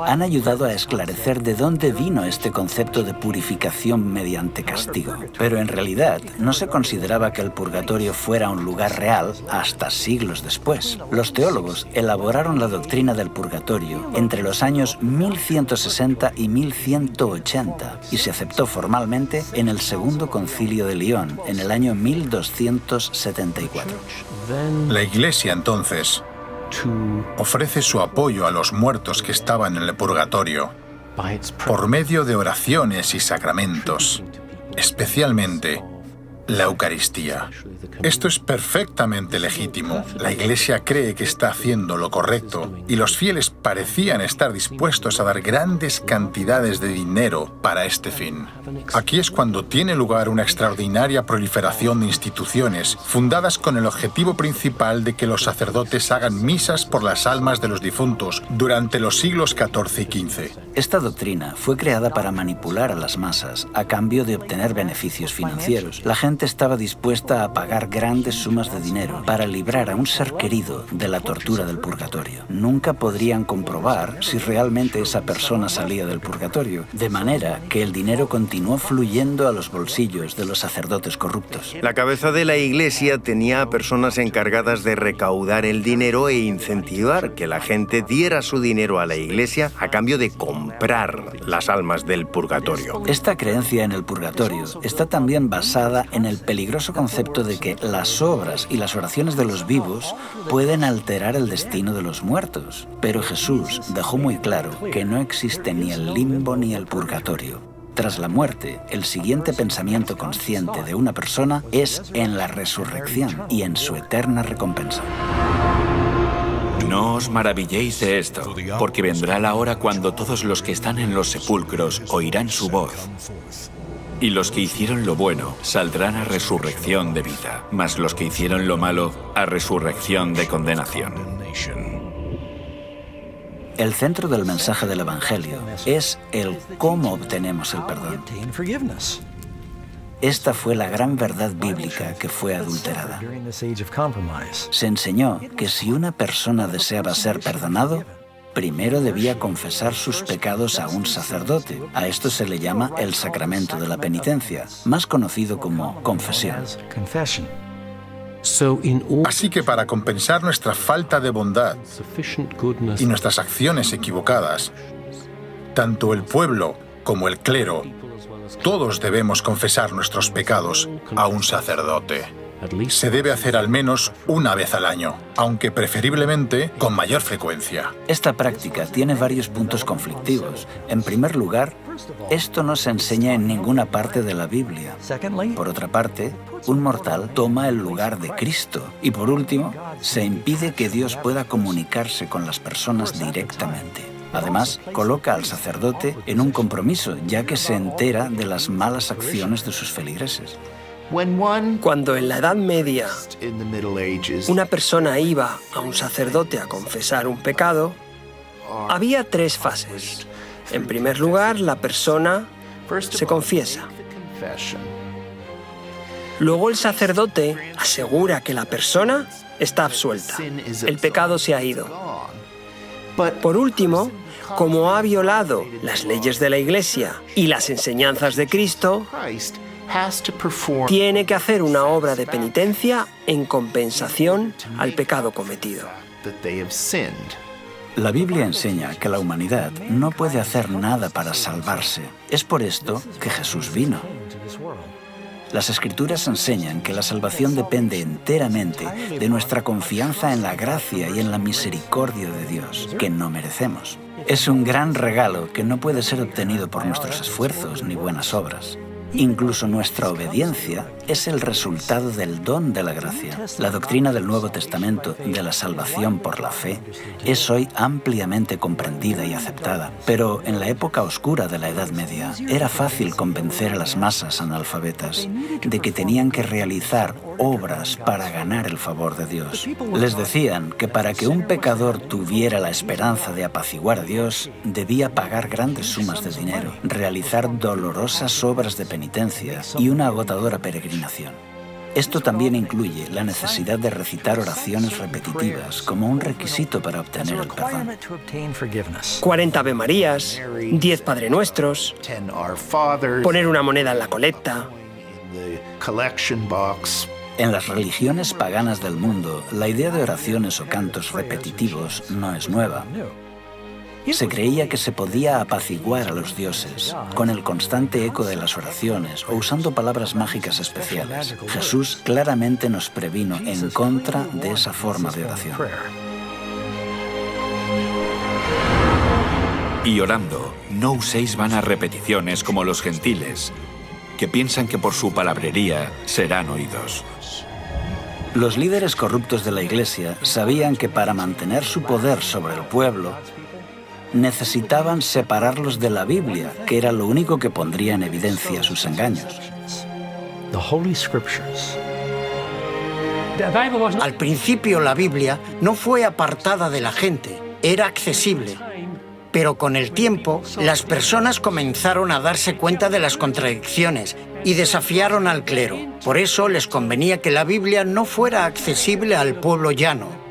han ayudado a esclarecer de dónde vino este concepto de purificación mediante castigo. Pero en realidad no se consideraba que el purgatorio fuera un lugar real hasta siglos después. Los teólogos elaboraron la doctrina del purgatorio entre los años 1160 y 1180 y se aceptó formalmente en el Segundo Concilio de León en el año 1274. La Iglesia entonces ofrece su apoyo a los muertos que estaban en el purgatorio por medio de oraciones y sacramentos, especialmente la Eucaristía. Esto es perfectamente legítimo. La Iglesia cree que está haciendo lo correcto y los fieles parecían estar dispuestos a dar grandes cantidades de dinero para este fin. Aquí es cuando tiene lugar una extraordinaria proliferación de instituciones fundadas con el objetivo principal de que los sacerdotes hagan misas por las almas de los difuntos durante los siglos XIV y XV. Esta doctrina fue creada para manipular a las masas a cambio de obtener beneficios financieros. La gente gente estaba dispuesta a pagar grandes sumas de dinero para librar a un ser querido de la tortura del purgatorio. Nunca podrían comprobar si realmente esa persona salía del purgatorio, de manera que el dinero continuó fluyendo a los bolsillos de los sacerdotes corruptos. La cabeza de la Iglesia tenía a personas encargadas de recaudar el dinero e incentivar que la gente diera su dinero a la Iglesia a cambio de comprar las almas del purgatorio. Esta creencia en el purgatorio está también basada en el peligroso concepto de que las obras y las oraciones de los vivos pueden alterar el destino de los muertos. Pero Jesús dejó muy claro que no existe ni el limbo ni el purgatorio. Tras la muerte, el siguiente pensamiento consciente de una persona es en la resurrección y en su eterna recompensa. No os maravilléis de esto, porque vendrá la hora cuando todos los que están en los sepulcros oirán su voz. Y los que hicieron lo bueno saldrán a resurrección de vida, mas los que hicieron lo malo a resurrección de condenación. El centro del mensaje del Evangelio es el cómo obtenemos el perdón. Esta fue la gran verdad bíblica que fue adulterada. Se enseñó que si una persona deseaba ser perdonado, primero debía confesar sus pecados a un sacerdote. A esto se le llama el sacramento de la penitencia, más conocido como confesión. Así que para compensar nuestra falta de bondad y nuestras acciones equivocadas, tanto el pueblo como el clero, todos debemos confesar nuestros pecados a un sacerdote. Se debe hacer al menos una vez al año, aunque preferiblemente con mayor frecuencia. Esta práctica tiene varios puntos conflictivos. En primer lugar, esto no se enseña en ninguna parte de la Biblia. Por otra parte, un mortal toma el lugar de Cristo. Y por último, se impide que Dios pueda comunicarse con las personas directamente. Además, coloca al sacerdote en un compromiso, ya que se entera de las malas acciones de sus feligreses. Cuando en la Edad Media una persona iba a un sacerdote a confesar un pecado, había 3 fases. En primer lugar, la persona se confiesa. Luego el sacerdote asegura que la persona está absuelta. El pecado se ha ido. Por último, como ha violado las leyes de la Iglesia y las enseñanzas de Cristo, tiene que hacer una obra de penitencia en compensación al pecado cometido. La Biblia enseña que la humanidad no puede hacer nada para salvarse. Es por esto que Jesús vino. Las Escrituras enseñan que la salvación depende enteramente de nuestra confianza en la gracia y en la misericordia de Dios, que no merecemos. Es un gran regalo que no puede ser obtenido por nuestros esfuerzos ni buenas obras. Incluso nuestra obediencia es el resultado del don de la gracia. La doctrina del Nuevo Testamento de la salvación por la fe es hoy ampliamente comprendida y aceptada. Pero en la época oscura de la Edad Media era fácil convencer a las masas analfabetas de que tenían que realizar obras para ganar el favor de Dios. Les decían que para que un pecador tuviera la esperanza de apaciguar a Dios, debía pagar grandes sumas de dinero, realizar dolorosas obras de penitencia y una agotadora peregrinación. Esto también incluye la necesidad de recitar oraciones repetitivas como un requisito para obtener el perdón. 40 Ave Marías, 10 Padre Nuestros, poner una moneda en la colecta. En las religiones paganas del mundo, la idea de oraciones o cantos repetitivos no es nueva. Se creía que se podía apaciguar a los dioses con el constante eco de las oraciones o usando palabras mágicas especiales. Jesús claramente nos previno en contra de esa forma de oración. Y orando, no uséis vanas repeticiones como los gentiles, que piensan que por su palabrería serán oídos. Los líderes corruptos de la Iglesia sabían que para mantener su poder sobre el pueblo, necesitaban separarlos de la Biblia, que era lo único que pondría en evidencia sus engaños. Al principio la Biblia no fue apartada de la gente, era accesible. Pero con el tiempo, las personas comenzaron a darse cuenta de las contradicciones y desafiaron al clero. Por eso les convenía que la Biblia no fuera accesible al pueblo llano.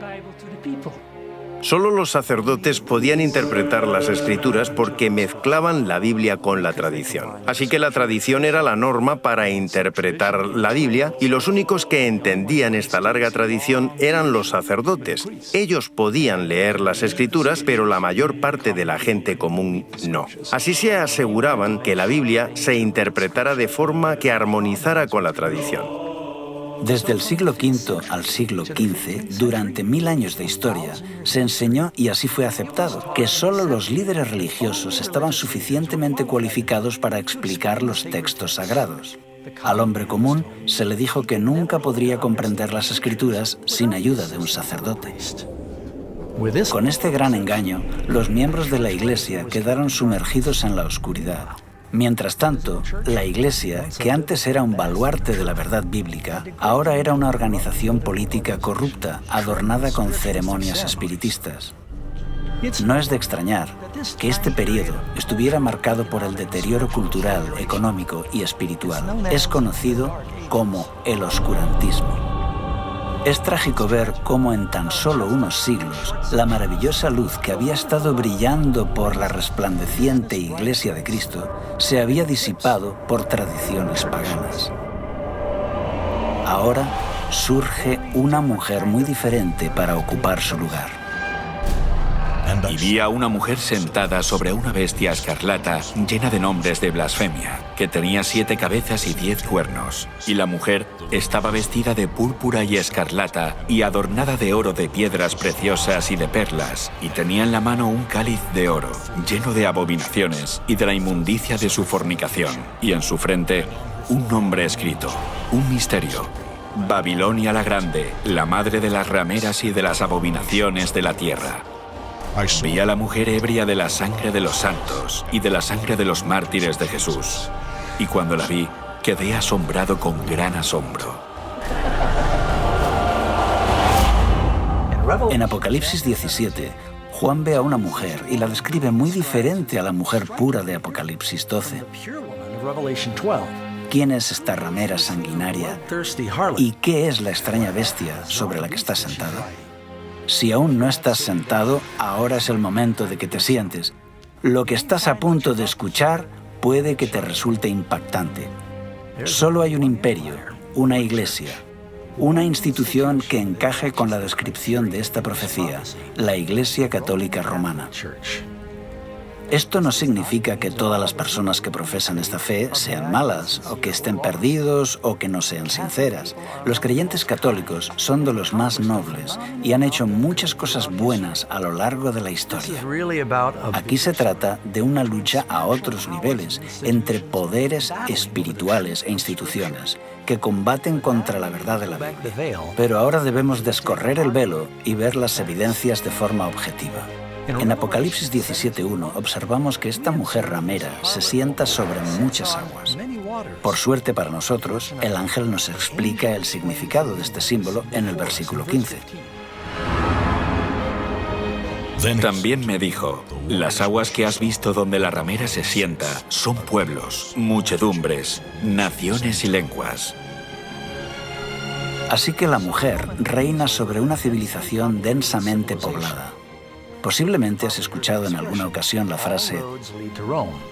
Solo los sacerdotes podían interpretar las Escrituras porque mezclaban la Biblia con la tradición. Así que la tradición era la norma para interpretar la Biblia y los únicos que entendían esta larga tradición eran los sacerdotes. Ellos podían leer las Escrituras, pero la mayor parte de la gente común no. Así se aseguraban que la Biblia se interpretara de forma que armonizara con la tradición. Desde el siglo V al siglo XV, durante 1000 años de historia, se enseñó, y así fue aceptado, que solo los líderes religiosos estaban suficientemente cualificados para explicar los textos sagrados. Al hombre común se le dijo que nunca podría comprender las Escrituras sin ayuda de un sacerdote. Con este gran engaño, los miembros de la Iglesia quedaron sumergidos en la oscuridad. Mientras tanto, la Iglesia, que antes era un baluarte de la verdad bíblica, ahora era una organización política corrupta, adornada con ceremonias espiritistas. No es de extrañar que este periodo estuviera marcado por el deterioro cultural, económico y espiritual. Es conocido como el oscurantismo. Es trágico ver cómo en tan solo unos siglos la maravillosa luz que había estado brillando por la resplandeciente Iglesia de Cristo se había disipado por tradiciones paganas. Ahora surge una mujer muy diferente para ocupar su lugar. Y vi a una mujer sentada sobre una bestia escarlata llena de nombres de blasfemia, que tenía 7 cabezas y 10 cuernos. Y la mujer estaba vestida de púrpura y escarlata y adornada de oro, de piedras preciosas y de perlas, y tenía en la mano un cáliz de oro, lleno de abominaciones y de la inmundicia de su fornicación, y en su frente un nombre escrito, un misterio: Babilonia la Grande, la madre de las rameras y de las abominaciones de la tierra. Vi a la mujer ebria de la sangre de los santos y de la sangre de los mártires de Jesús. Y cuando la vi, quedé asombrado con gran asombro. En Apocalipsis 17, Juan ve a una mujer y la describe muy diferente a la mujer pura de Apocalipsis 12. ¿Quién es esta ramera sanguinaria? ¿Y qué es la extraña bestia sobre la que está sentado? Si aún no estás sentado, ahora es el momento de que te sientes. Lo que estás a punto de escuchar puede que te resulte impactante. Solo hay un imperio, una iglesia, una institución que encaje con la descripción de esta profecía, la Iglesia Católica Romana. Esto no significa que todas las personas que profesan esta fe sean malas, o que estén perdidos, o que no sean sinceras. Los creyentes católicos son de los más nobles y han hecho muchas cosas buenas a lo largo de la historia. Aquí se trata de una lucha a otros niveles, entre poderes espirituales e instituciones, que combaten contra la verdad de la Biblia. Pero ahora debemos descorrer el velo y ver las evidencias de forma objetiva. En Apocalipsis 17:1 observamos que esta mujer ramera se sienta sobre muchas aguas. Por suerte para nosotros, el ángel nos explica el significado de este símbolo en el versículo 15. También me dijo: las aguas que has visto donde la ramera se sienta son pueblos, muchedumbres, naciones y lenguas. Así que la mujer reina sobre una civilización densamente poblada. Posiblemente has escuchado en alguna ocasión la frase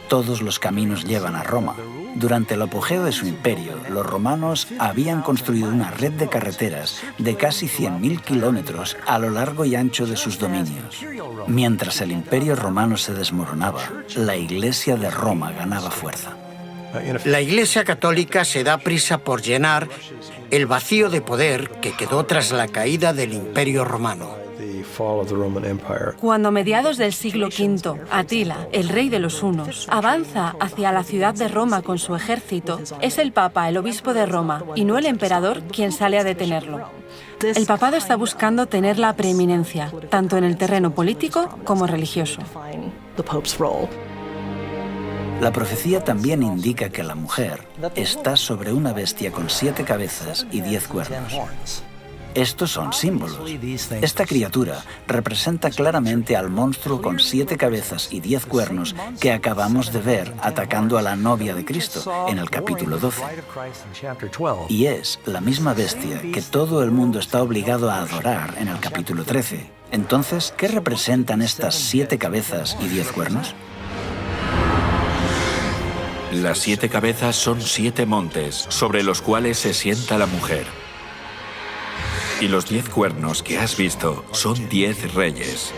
«todos los caminos llevan a Roma». Durante el apogeo de su imperio, los romanos habían construido una red de carreteras de casi 100.000 kilómetros a lo largo y ancho de sus dominios. Mientras el imperio romano se desmoronaba, la Iglesia de Roma ganaba fuerza. La Iglesia Católica se da prisa por llenar el vacío de poder que quedó tras la caída del Imperio Romano. Cuando a mediados del siglo V, Atila, el rey de los hunos, avanza hacia la ciudad de Roma con su ejército, es el Papa, el obispo de Roma, y no el emperador, quien sale a detenerlo. El papado está buscando tener la preeminencia, tanto en el terreno político como religioso. La profecía también indica que la mujer está sobre una bestia con 7 cabezas y 10 cuernos. Estos son símbolos. Esta criatura representa claramente al monstruo con 7 cabezas y 10 cuernos que acabamos de ver atacando a la novia de Cristo en el capítulo 12. Y es la misma bestia que todo el mundo está obligado a adorar en el capítulo 13. Entonces, ¿qué representan estas 7 cabezas y 10 cuernos? Las 7 cabezas son 7 montes sobre los cuales se sienta la mujer. Y los 10 cuernos que has visto son 10 reyes.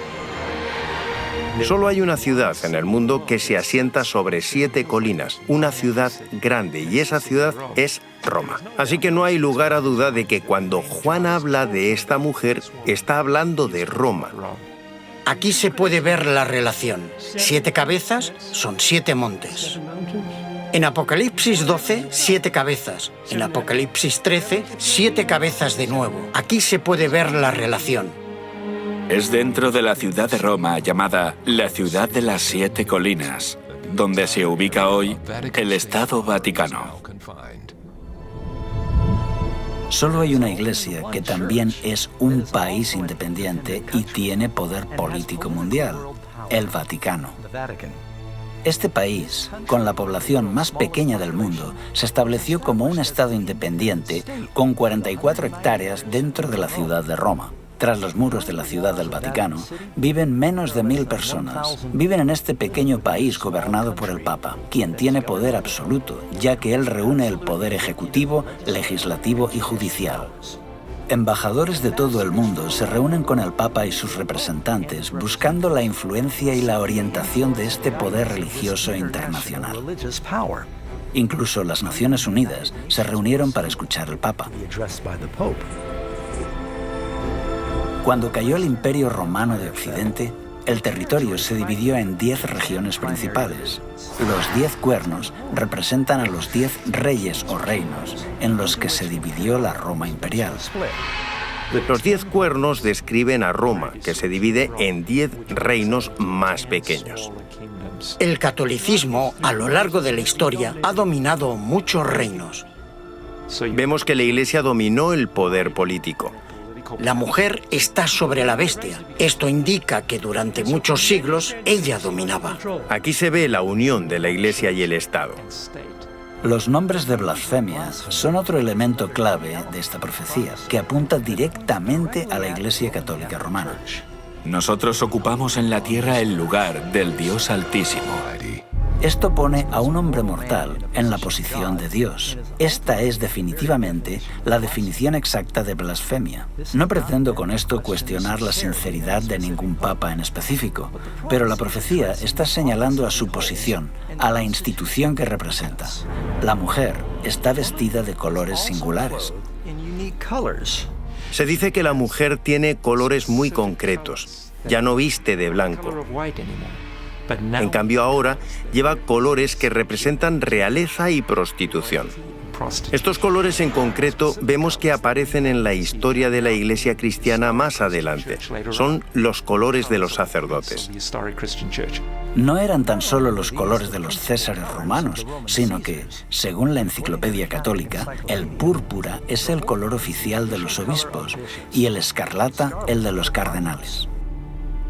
Solo hay una ciudad en el mundo que se asienta sobre 7 colinas, una ciudad grande, y esa ciudad es Roma. Así que no hay lugar a duda de que cuando Juan habla de esta mujer, está hablando de Roma. Aquí se puede ver la relación. 7 cabezas son 7 montes. En Apocalipsis 12, 7 cabezas. En Apocalipsis 13, 7 cabezas de nuevo. Aquí se puede ver la relación. Es dentro de la ciudad de Roma llamada la ciudad de las 7 colinas, donde se ubica hoy el Estado Vaticano. Solo hay una iglesia que también es un país independiente y tiene poder político mundial, el Vaticano. Este país, con la población más pequeña del mundo, se estableció como un estado independiente con 44 hectáreas dentro de la ciudad de Roma. Tras los muros de la ciudad del Vaticano, viven menos de 1000 personas. Viven en este pequeño país gobernado por el Papa, quien tiene poder absoluto, ya que él reúne el poder ejecutivo, legislativo y judicial. Embajadores de todo el mundo se reúnen con el Papa y sus representantes buscando la influencia y la orientación de este poder religioso internacional. Incluso las Naciones Unidas se reunieron para escuchar al Papa. Cuando cayó el Imperio Romano de Occidente, el territorio se dividió en 10 regiones principales. Los 10 cuernos representan a los 10 reyes o reinos en los que se dividió la Roma imperial. Los 10 cuernos describen a Roma, que se divide en 10 reinos más pequeños. El catolicismo, a lo largo de la historia, ha dominado muchos reinos. Vemos que la Iglesia dominó el poder político. La mujer está sobre la bestia. Esto indica que durante muchos siglos ella dominaba. Aquí se ve la unión de la Iglesia y el Estado. Los nombres de blasfemia son otro elemento clave de esta profecía, que apunta directamente a la Iglesia Católica Romana. Nosotros ocupamos en la tierra el lugar del Dios Altísimo. Esto pone a un hombre mortal en la posición de Dios. Esta es definitivamente la definición exacta de blasfemia. No pretendo con esto cuestionar la sinceridad de ningún papa en específico, pero la profecía está señalando a su posición, a la institución que representa. La mujer está vestida de colores singulares. Se dice que la mujer tiene colores muy concretos. Ya no viste de blanco. En cambio ahora lleva colores que representan realeza y prostitución. Estos colores en concreto vemos que aparecen en la historia de la Iglesia cristiana más adelante. Son los colores de los sacerdotes. No eran tan solo los colores de los césares romanos, sino que, según la Enciclopedia Católica, el púrpura es el color oficial de los obispos y el escarlata el de los cardenales.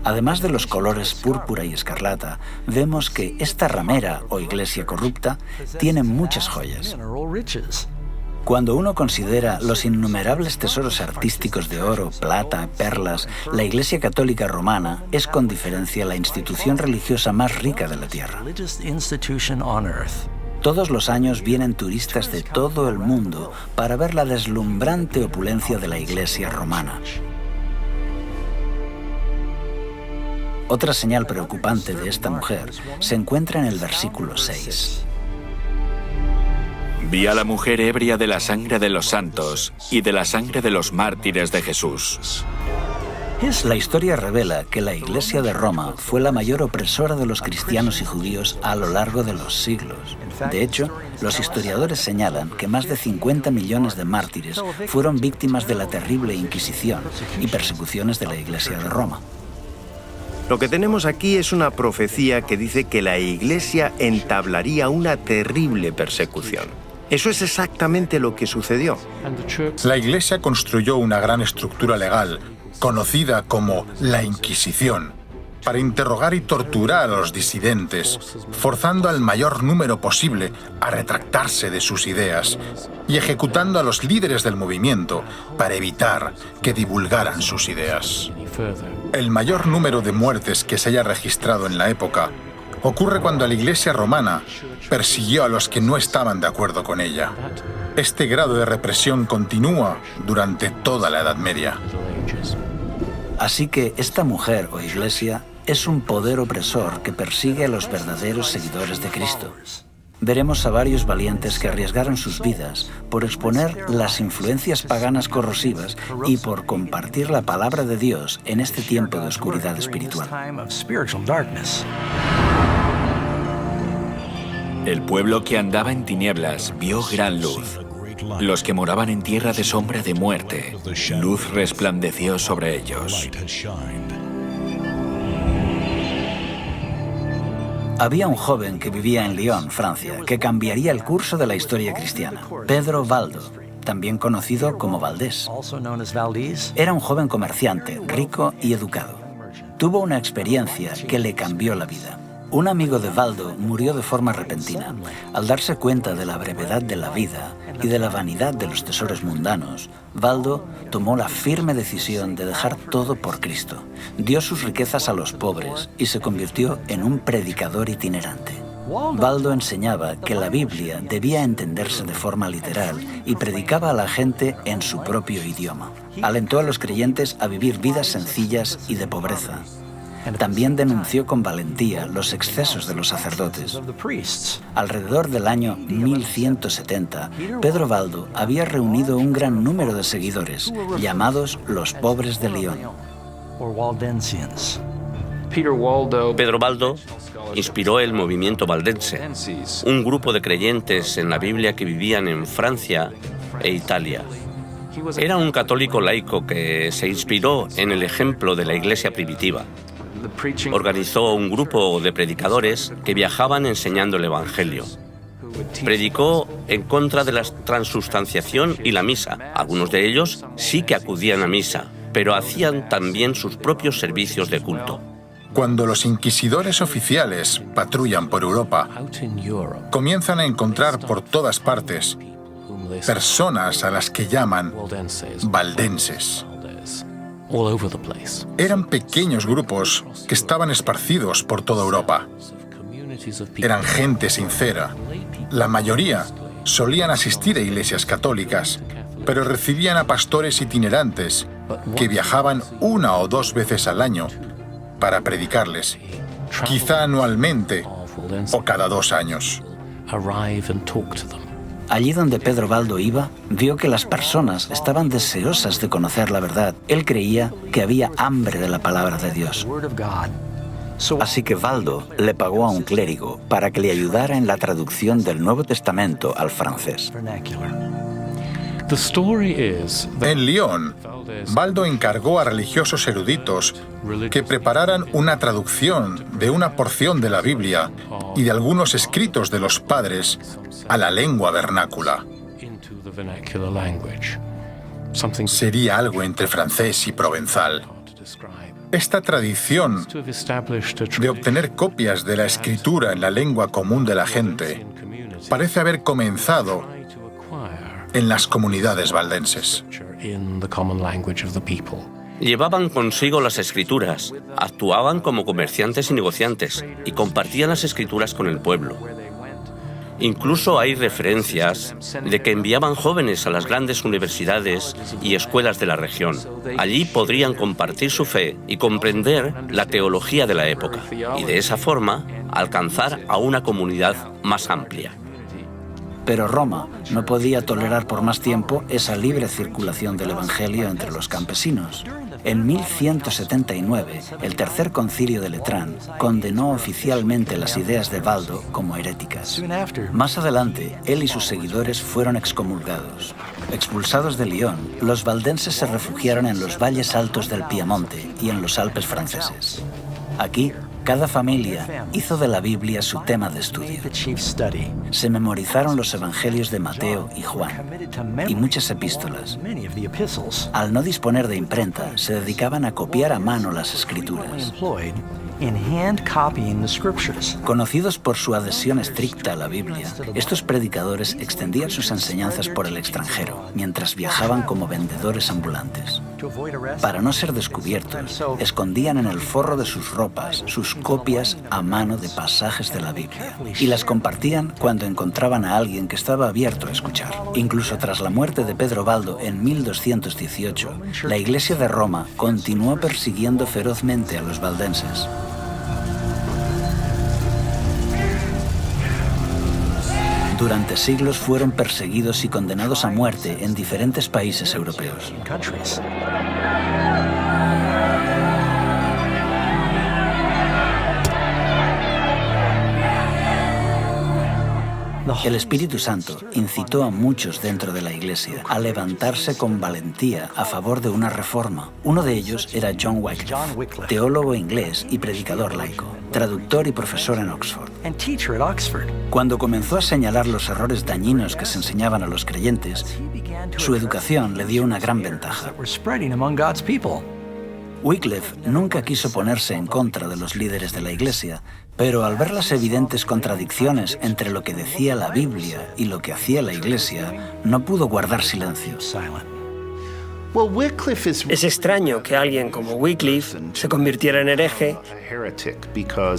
Además de los colores púrpura y escarlata, vemos que esta ramera o iglesia corrupta tiene muchas joyas. Cuando uno considera los innumerables tesoros artísticos de oro, plata, perlas, la Iglesia Católica Romana es con diferencia la institución religiosa más rica de la tierra. Todos los años vienen turistas de todo el mundo para ver la deslumbrante opulencia de la Iglesia romana. Otra señal preocupante de esta mujer se encuentra en el versículo 6. Vi a la mujer ebria de la sangre de los santos y de la sangre de los mártires de Jesús. La historia revela que la Iglesia de Roma fue la mayor opresora de los cristianos y judíos a lo largo de los siglos. De hecho, los historiadores señalan que más de 50 millones de mártires fueron víctimas de la terrible Inquisición y persecuciones de la Iglesia de Roma. Lo que tenemos aquí es una profecía que dice que la Iglesia entablaría una terrible persecución. Eso es exactamente lo que sucedió. La Iglesia construyó una gran estructura legal, conocida como la Inquisición, para interrogar y torturar a los disidentes, forzando al mayor número posible a retractarse de sus ideas y ejecutando a los líderes del movimiento para evitar que divulgaran sus ideas. El mayor número de muertes que se haya registrado en la época ocurre cuando la Iglesia romana persiguió a los que no estaban de acuerdo con ella. Este grado de represión continúa durante toda la Edad Media. Así que esta mujer o iglesia es un poder opresor que persigue a los verdaderos seguidores de Cristo. Veremos a varios valientes que arriesgaron sus vidas por exponer las influencias paganas corrosivas y por compartir la palabra de Dios en este tiempo de oscuridad espiritual. El pueblo que andaba en tinieblas vio gran luz. Los que moraban en tierra de sombra de muerte, luz resplandeció sobre ellos. Había un joven que vivía en Lyon, Francia, que cambiaría el curso de la historia cristiana. Pedro Baldo, también conocido como Valdés. Era un joven comerciante, rico y educado. Tuvo una experiencia que le cambió la vida. Un amigo de Baldo murió de forma repentina. Al darse cuenta de la brevedad de la vida y de la vanidad de los tesoros mundanos, Baldo tomó la firme decisión de dejar todo por Cristo. Dio sus riquezas a los pobres y se convirtió en un predicador itinerante. Baldo enseñaba que la Biblia debía entenderse de forma literal y predicaba a la gente en su propio idioma. Alentó a los creyentes a vivir vidas sencillas y de pobreza. También denunció con valentía los excesos de los sacerdotes. Alrededor del año 1170, Pedro Baldo había reunido un gran número de seguidores, llamados los pobres de Lyon. Pedro Baldo inspiró el movimiento valdense, un grupo de creyentes en la Biblia que vivían en Francia e Italia. Era un católico laico que se inspiró en el ejemplo de la Iglesia primitiva. Organizó un grupo de predicadores que viajaban enseñando el Evangelio. Predicó en contra de la transustanciación y la misa. Algunos de ellos sí que acudían a misa, pero hacían también sus propios servicios de culto. Cuando los inquisidores oficiales patrullan por Europa, comienzan a encontrar por todas partes personas a las que llaman valdenses. Eran pequeños grupos que estaban esparcidos por toda Europa. Eran gente sincera. La mayoría solían asistir a iglesias católicas, pero recibían a pastores itinerantes que viajaban 1 o 2 veces al año para predicarles, quizá anualmente o cada 2 años. Allí donde Pedro Baldo iba, vio que las personas estaban deseosas de conocer la verdad. Él creía que había hambre de la palabra de Dios. Así que Baldo le pagó a un clérigo para que le ayudara en la traducción del Nuevo Testamento al francés. En Lyon, Baldo encargó a religiosos eruditos que prepararan una traducción de una porción de la Biblia y de algunos escritos de los padres a la lengua vernácula. Sería algo entre francés y provenzal. Esta tradición de obtener copias de la escritura en la lengua común de la gente parece haber comenzado en las comunidades valdenses. Llevaban consigo las escrituras, actuaban como comerciantes y negociantes y compartían las escrituras con el pueblo. Incluso hay referencias de que enviaban jóvenes a las grandes universidades y escuelas de la región. Allí podrían compartir su fe y comprender la teología de la época, y de esa forma alcanzar a una comunidad más amplia. Pero Roma no podía tolerar por más tiempo esa libre circulación del Evangelio entre los campesinos. En 1179, el Tercer Concilio de Letrán condenó oficialmente las ideas de Baldo como heréticas. Más adelante, él y sus seguidores fueron excomulgados. Expulsados de Lyon, los valdenses se refugiaron en los valles altos del Piamonte y en los Alpes franceses. Aquí Cada familia hizo de la Biblia su tema de estudio. Se memorizaron los evangelios de Mateo y Juan y muchas epístolas. Al no disponer de imprenta, se dedicaban a copiar a mano las escrituras. Conocidos por su adhesión estricta a la Biblia, estos predicadores extendían sus enseñanzas por el extranjero, mientras viajaban como vendedores ambulantes. Para no ser descubiertos, escondían en el forro de sus ropas sus copias a mano de pasajes de la Biblia y las compartían cuando encontraban a alguien que estaba abierto a escuchar. Incluso tras la muerte de Pedro Baldo en 1218, la Iglesia de Roma continuó persiguiendo ferozmente a los valdenses. Durante siglos fueron perseguidos y condenados a muerte en diferentes países europeos. El Espíritu Santo incitó a muchos dentro de la Iglesia a levantarse con valentía a favor de una reforma. Uno de ellos era John Wycliffe, teólogo inglés y predicador laico, traductor y profesor en Oxford. Cuando comenzó a señalar los errores dañinos que se enseñaban a los creyentes, su educación le dio una gran ventaja. Wycliffe nunca quiso ponerse en contra de los líderes de la Iglesia, pero al ver las evidentes contradicciones entre lo que decía la Biblia y lo que hacía la Iglesia, no pudo guardar silencio. Es extraño que alguien como Wycliffe se convirtiera en hereje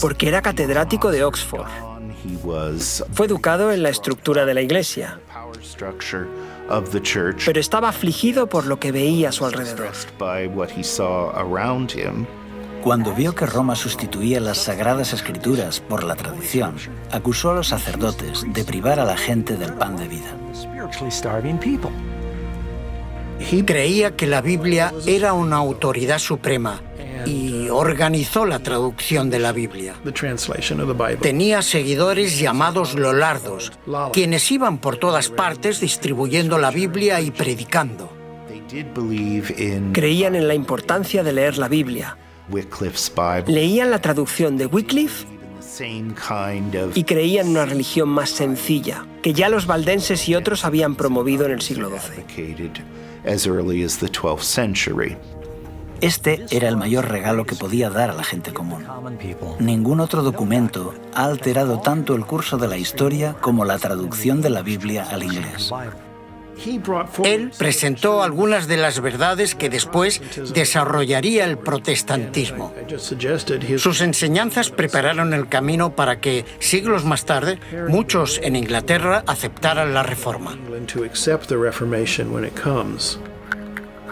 porque era catedrático de Oxford. Fue educado en la estructura de la Iglesia, pero estaba afligido por lo que veía a su alrededor. Cuando vio que Roma sustituía las Sagradas Escrituras por la tradición, acusó a los sacerdotes de privar a la gente del pan de vida. Creía que la Biblia era una autoridad suprema y organizó la traducción de la Biblia. Tenía seguidores llamados lollardos, quienes iban por todas partes distribuyendo la Biblia y predicando. Creían en la importancia de leer la Biblia. Leían la traducción de Wycliffe y creían en una religión más sencilla, que ya los valdenses y otros habían promovido en el siglo XII. Este era el mayor regalo que podía dar a la gente común. Ningún otro documento ha alterado tanto el curso de la historia como la traducción de la Biblia al inglés. Él presentó algunas de las verdades que después desarrollaría el protestantismo. Sus enseñanzas prepararon el camino para que, siglos más tarde, muchos en Inglaterra aceptaran la Reforma.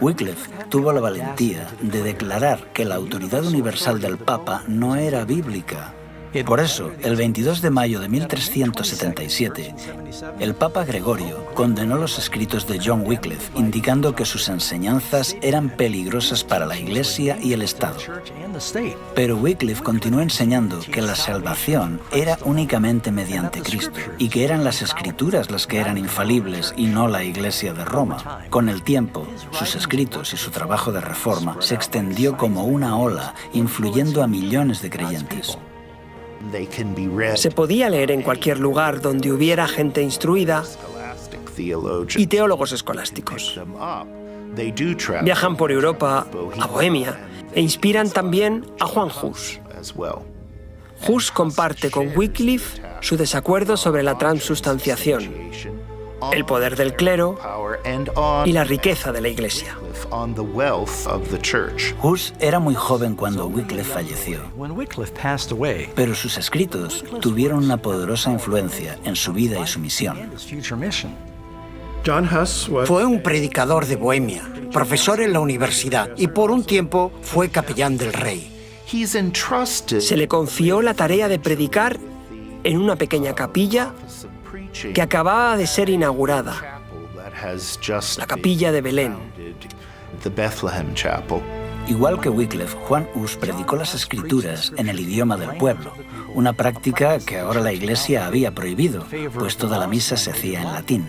Wycliffe tuvo la valentía de declarar que la autoridad universal del Papa no era bíblica. Por eso, el 22 de mayo de 1377, el Papa Gregorio condenó los escritos de John Wycliffe, indicando que sus enseñanzas eran peligrosas para la Iglesia y el Estado. Pero Wycliffe continuó enseñando que la salvación era únicamente mediante Cristo y que eran las Escrituras las que eran infalibles y no la Iglesia de Roma. Con el tiempo, sus escritos y su trabajo de reforma se extendió como una ola, influyendo a millones de creyentes. Se podía leer en cualquier lugar donde hubiera gente instruida y teólogos escolásticos. Viajan por Europa, a Bohemia, e inspiran también a Juan Hus. Hus comparte con Wycliffe su desacuerdo sobre la transubstanciación, el poder del clero y la riqueza de la Iglesia. Hus era muy joven cuando Wycliffe falleció, pero sus escritos tuvieron una poderosa influencia en su vida y su misión. Fue un predicador de Bohemia, profesor en la universidad y por un tiempo fue capellán del rey. Se le confió la tarea de predicar en una pequeña capilla que acababa de ser inaugurada, la capilla de Belén. Igual que Wycliffe, Juan Hus predicó las Escrituras en el idioma del pueblo, una práctica que ahora la Iglesia había prohibido, pues toda la misa se hacía en latín.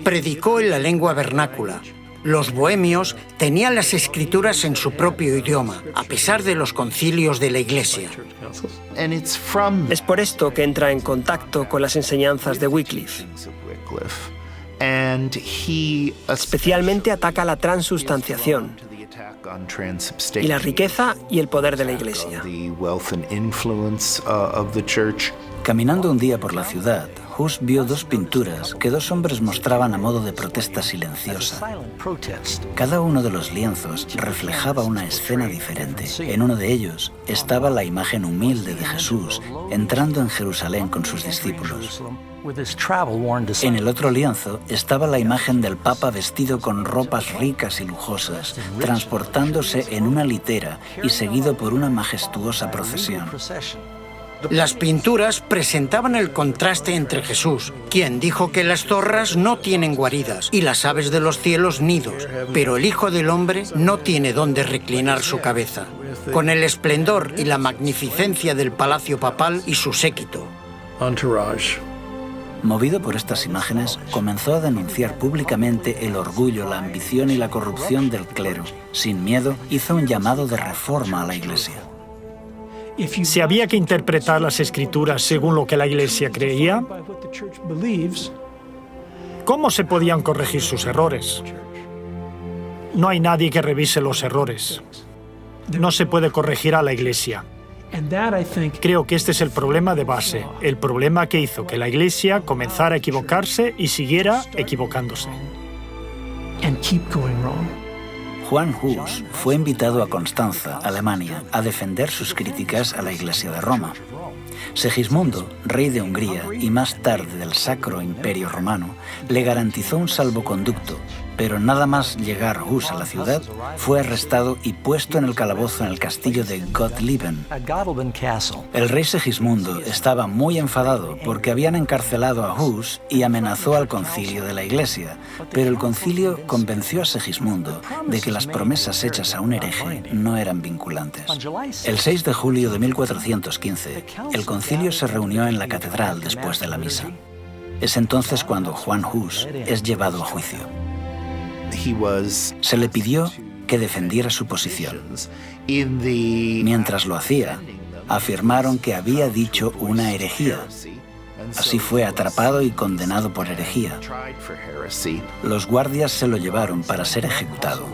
Predicó en la lengua vernácula, Los bohemios tenían las escrituras en su propio idioma, a pesar de los concilios de la Iglesia. Es por esto que entra en contacto con las enseñanzas de Wycliffe. Especialmente ataca la transustanciación y la riqueza y el poder de la Iglesia. Caminando un día por la ciudad, Hus vio dos pinturas que dos hombres mostraban a modo de protesta silenciosa. Cada uno de los lienzos reflejaba una escena diferente. En uno de ellos estaba la imagen humilde de Jesús entrando en Jerusalén con sus discípulos. En el otro lienzo estaba la imagen del Papa vestido con ropas ricas y lujosas, transportándose en una litera y seguido por una majestuosa procesión. Las pinturas presentaban el contraste entre Jesús, quien dijo que las zorras no tienen guaridas y las aves de los cielos nidos, pero el Hijo del Hombre no tiene dónde reclinar su cabeza, con el esplendor y la magnificencia del palacio papal y su séquito. Movido por estas imágenes, comenzó a denunciar públicamente el orgullo, la ambición y la corrupción del clero. Sin miedo, hizo un llamado de reforma a la Iglesia. Si había que interpretar las Escrituras según lo que la Iglesia creía, ¿cómo se podían corregir sus errores? No hay nadie que revise los errores. No se puede corregir a la Iglesia. Creo que este es el problema de base, el problema que hizo que la Iglesia comenzara a equivocarse y siguiera equivocándose. Juan Hus fue invitado a Constanza, Alemania, a defender sus críticas a la Iglesia de Roma. Segismundo, rey de Hungría y más tarde del Sacro Imperio Romano, le garantizó un salvoconducto, pero nada más llegar Hus a la ciudad, fue arrestado y puesto en el calabozo en el castillo de Gottlieben. El rey Segismundo estaba muy enfadado porque habían encarcelado a Hus y amenazó al concilio de la Iglesia, pero el concilio convenció a Segismundo de que las promesas hechas a un hereje no eran vinculantes. El 6 de julio de 1415, el concilio se reunió en la catedral después de la misa. Es entonces cuando Juan Hus es llevado a juicio. Se le pidió que defendiera su posición. Mientras lo hacía, afirmaron que había dicho una herejía. Así fue atrapado y condenado por herejía. Los guardias se lo llevaron para ser ejecutado.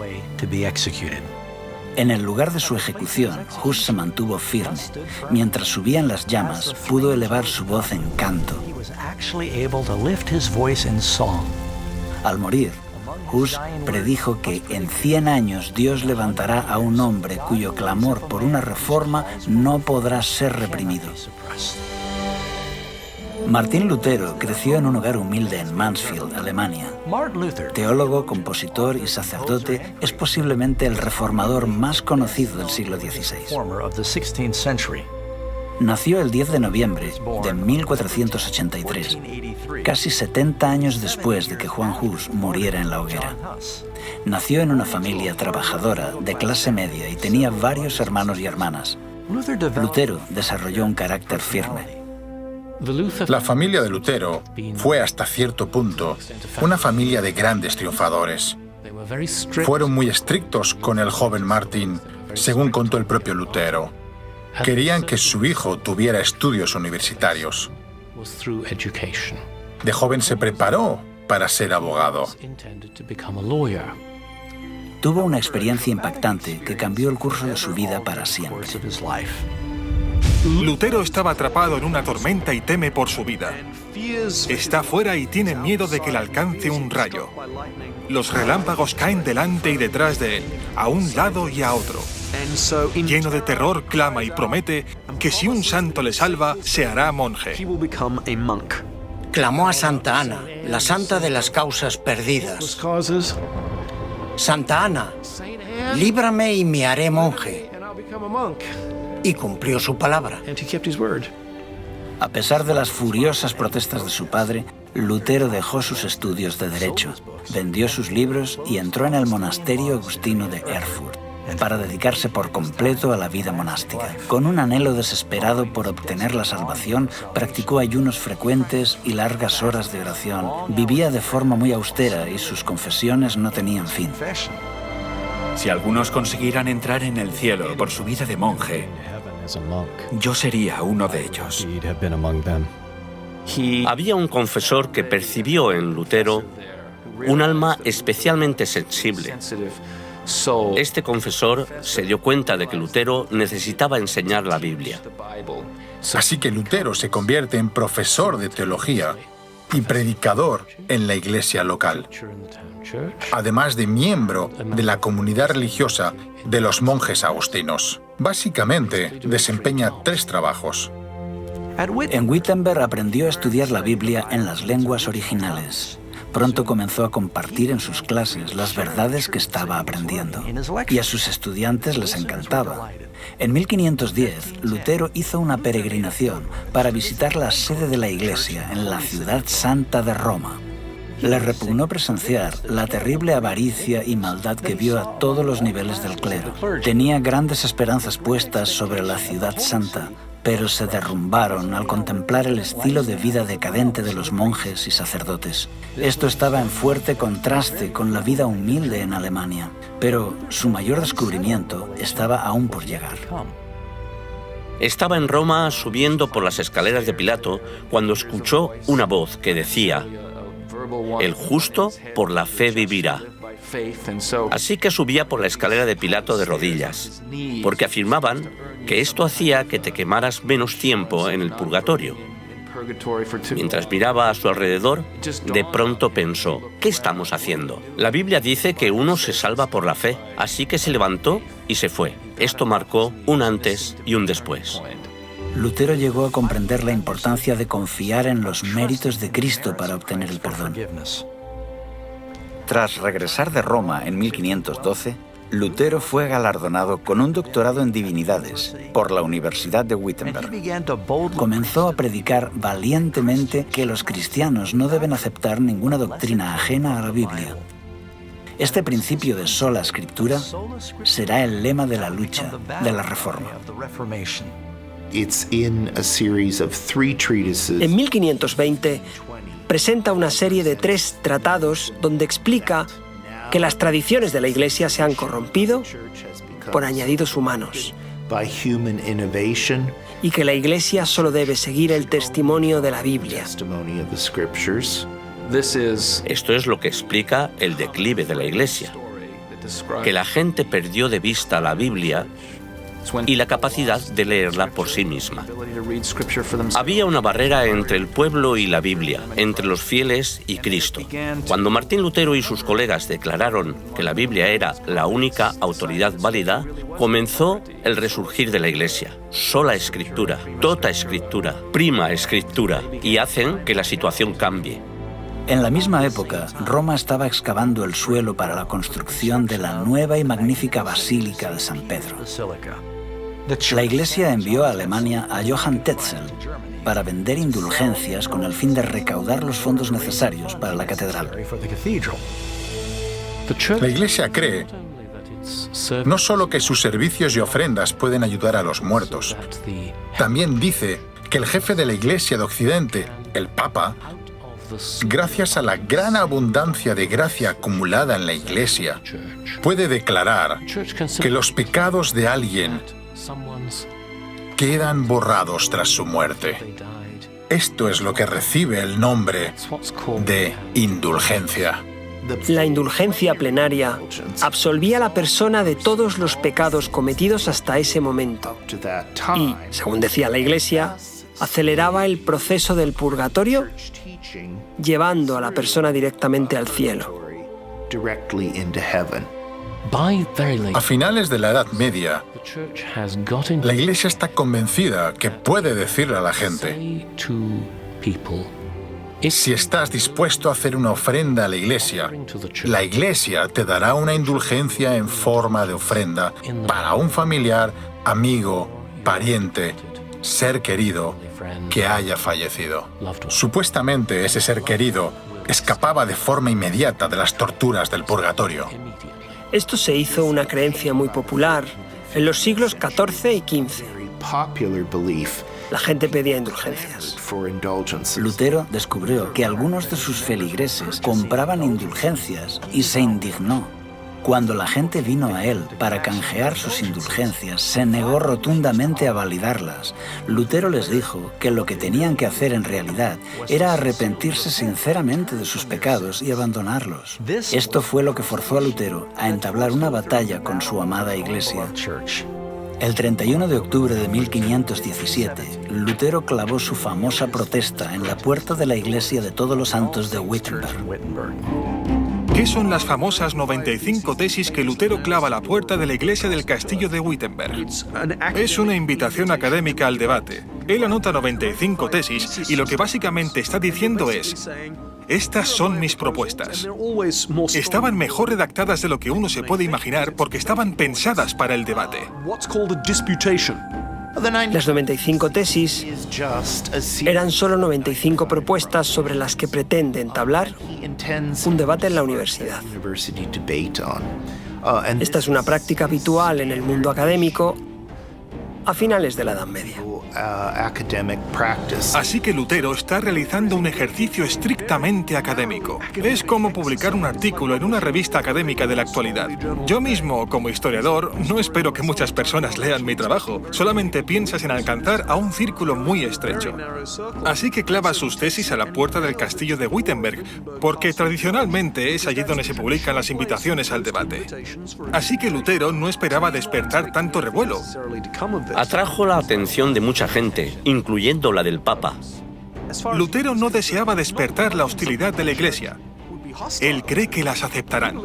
En el lugar de su ejecución, Hus se mantuvo firme. Mientras subían las llamas, pudo elevar su voz en canto. Al morir, Hus predijo que en 100 años Dios levantará a un hombre cuyo clamor por una reforma no podrá ser reprimido. Martín Lutero creció en un hogar humilde en Mansfield, Alemania. Teólogo, compositor y sacerdote, es posiblemente el reformador más conocido del siglo XVI. Nació el 10 de noviembre de 1483, casi 70 años después de que Juan Hus muriera en la hoguera. Nació en una familia trabajadora de clase media y tenía varios hermanos y hermanas. Lutero desarrolló un carácter firme. La familia de Lutero fue hasta cierto punto una familia de grandes triunfadores. Fueron muy estrictos con el joven Martín, según contó el propio Lutero. Querían que su hijo tuviera estudios universitarios. De joven se preparó para ser abogado. Tuvo una experiencia impactante que cambió el curso de su vida para siempre. Lutero estaba atrapado en una tormenta y teme por su vida. Está fuera y tiene miedo de que le alcance un rayo. Los relámpagos caen delante y detrás de él, a un lado y a otro. Lleno de terror, clama y promete que si un santo le salva, se hará monje. Clamó a Santa Ana, la santa de las causas perdidas. Santa Ana, líbrame y me haré monje. Y cumplió su palabra. A pesar de las furiosas protestas de su padre, Lutero dejó sus estudios de Derecho, vendió sus libros y entró en el monasterio agustino de Erfurt. para dedicarse por completo a la vida monástica. Con un anhelo desesperado por obtener la salvación, practicó ayunos frecuentes y largas horas de oración. Vivía de forma muy austera y sus confesiones no tenían fin. Si algunos consiguieran entrar en el cielo por su vida de monje, yo sería uno de ellos. Había un confesor que percibió en Lutero un alma especialmente sensible. Este confesor se dio cuenta de que Lutero necesitaba enseñar la Biblia. Así que Lutero se convierte en profesor de teología y predicador en la iglesia local, además de miembro de la comunidad religiosa de los monjes agustinos. Básicamente, desempeña 3 trabajos. En Wittenberg aprendió a estudiar la Biblia en las lenguas originales. Pronto comenzó a compartir en sus clases las verdades que estaba aprendiendo, y a sus estudiantes les encantaba. En 1510, Lutero hizo una peregrinación para visitar la sede de la Iglesia en la ciudad santa de Roma. Le repugnó presenciar la terrible avaricia y maldad que vio a todos los niveles del clero. Tenía grandes esperanzas puestas sobre la ciudad santa, pero se derrumbaron al contemplar el estilo de vida decadente de los monjes y sacerdotes. Esto estaba en fuerte contraste con la vida humilde en Alemania, pero su mayor descubrimiento estaba aún por llegar. Estaba en Roma subiendo por las escaleras de Pilato cuando escuchó una voz que decía: «El justo por la fe vivirá». Así que subía por la escalera de Pilato de rodillas, porque afirmaban que esto hacía que te quemaras menos tiempo en el purgatorio. Mientras miraba a su alrededor, de pronto pensó: ¿qué estamos haciendo? La Biblia dice que uno se salva por la fe, así que se levantó y se fue. Esto marcó un antes y un después. Lutero llegó a comprender la importancia de confiar en los méritos de Cristo para obtener el perdón. Tras regresar de Roma en 1512, Lutero fue galardonado con un doctorado en divinidades por la Universidad de Wittenberg. Comenzó a predicar valientemente que los cristianos no deben aceptar ninguna doctrina ajena a la Biblia. Este principio de sola escritura será el lema de la lucha de la Reforma. En 1520, presenta una serie de 3 tratados donde explica que las tradiciones de la Iglesia se han corrompido por añadidos humanos y que la Iglesia solo debe seguir el testimonio de la Biblia. Esto es lo que explica el declive de la Iglesia, que la gente perdió de vista la Biblia y la capacidad de leerla por sí misma. Había una barrera entre el pueblo y la Biblia, entre los fieles y Cristo. Cuando Martín Lutero y sus colegas declararon que la Biblia era la única autoridad válida, comenzó el resurgir de la Iglesia. Sola escritura, tota escritura, prima escritura, y hacen que la situación cambie. En la misma época, Roma estaba excavando el suelo para la construcción de la nueva y magnífica Basílica de San Pedro. La Iglesia envió a Alemania a Johann Tetzel para vender indulgencias con el fin de recaudar los fondos necesarios para la catedral. La Iglesia cree no solo que sus servicios y ofrendas pueden ayudar a los muertos, también dice que el jefe de la Iglesia de Occidente, el Papa, gracias a la gran abundancia de gracia acumulada en la Iglesia, puede declarar que los pecados de alguien quedan borrados tras su muerte. Esto es lo que recibe el nombre de indulgencia. La indulgencia plenaria absolvía a la persona de todos los pecados cometidos hasta ese momento y, según decía la Iglesia, aceleraba el proceso del purgatorio, llevando a la persona directamente al cielo. A finales de la Edad Media, la Iglesia está convencida que puede decirle a la gente: si estás dispuesto a hacer una ofrenda a la Iglesia te dará una indulgencia en forma de ofrenda para un familiar, amigo, pariente, ser querido que haya fallecido. Supuestamente ese ser querido escapaba de forma inmediata de las torturas del purgatorio. Esto se hizo una creencia muy popular en los siglos XIV y XV. La gente pedía indulgencias. Lutero descubrió que algunos de sus feligreses compraban indulgencias y se indignó. Cuando la gente vino a él para canjear sus indulgencias, se negó rotundamente a validarlas. Lutero les dijo que lo que tenían que hacer en realidad era arrepentirse sinceramente de sus pecados y abandonarlos. Esto fue lo que forzó a Lutero a entablar una batalla con su amada Iglesia. El 31 de octubre de 1517, Lutero clavó su famosa protesta en la puerta de la iglesia de Todos los Santos de Wittenberg. ¿Qué son las famosas 95 tesis que Lutero clava a la puerta de la iglesia del castillo de Wittenberg? Es una invitación académica al debate. Él anota 95 tesis y lo que básicamente está diciendo es: estas son mis propuestas. Estaban mejor redactadas de lo que uno se puede imaginar porque estaban pensadas para el debate. Las 95 tesis eran solo 95 propuestas sobre las que pretende entablar un debate en la universidad. Esta es una práctica habitual en el mundo académico a finales de la Edad Media. Así que Lutero está realizando un ejercicio estrictamente académico. Es como publicar un artículo en una revista académica de la actualidad. Yo mismo, como historiador, no espero que muchas personas lean mi trabajo. Solamente piensas en alcanzar a un círculo muy estrecho. Así que clava sus tesis a la puerta del castillo de Wittenberg, porque tradicionalmente es allí donde se publican las invitaciones al debate. Así que Lutero no esperaba despertar tanto revuelo. Atrajo la atención de mucha gente, incluyendo la del Papa. Lutero no deseaba despertar la hostilidad de la Iglesia. Él cree que las aceptarán.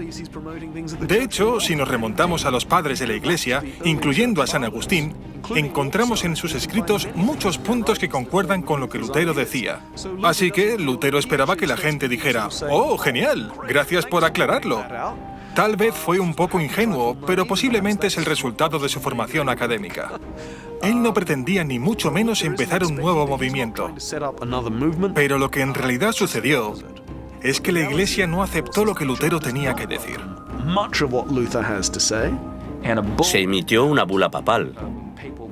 De hecho, si nos remontamos a los padres de la Iglesia, incluyendo a San Agustín, encontramos en sus escritos muchos puntos que concuerdan con lo que Lutero decía. Así que Lutero esperaba que la gente dijera: «Oh, genial, gracias por aclararlo». Tal vez fue un poco ingenuo, pero posiblemente es el resultado de su formación académica. Él no pretendía ni mucho menos empezar un nuevo movimiento. Pero lo que en realidad sucedió es que la Iglesia no aceptó lo que Lutero tenía que decir. Se emitió una bula papal.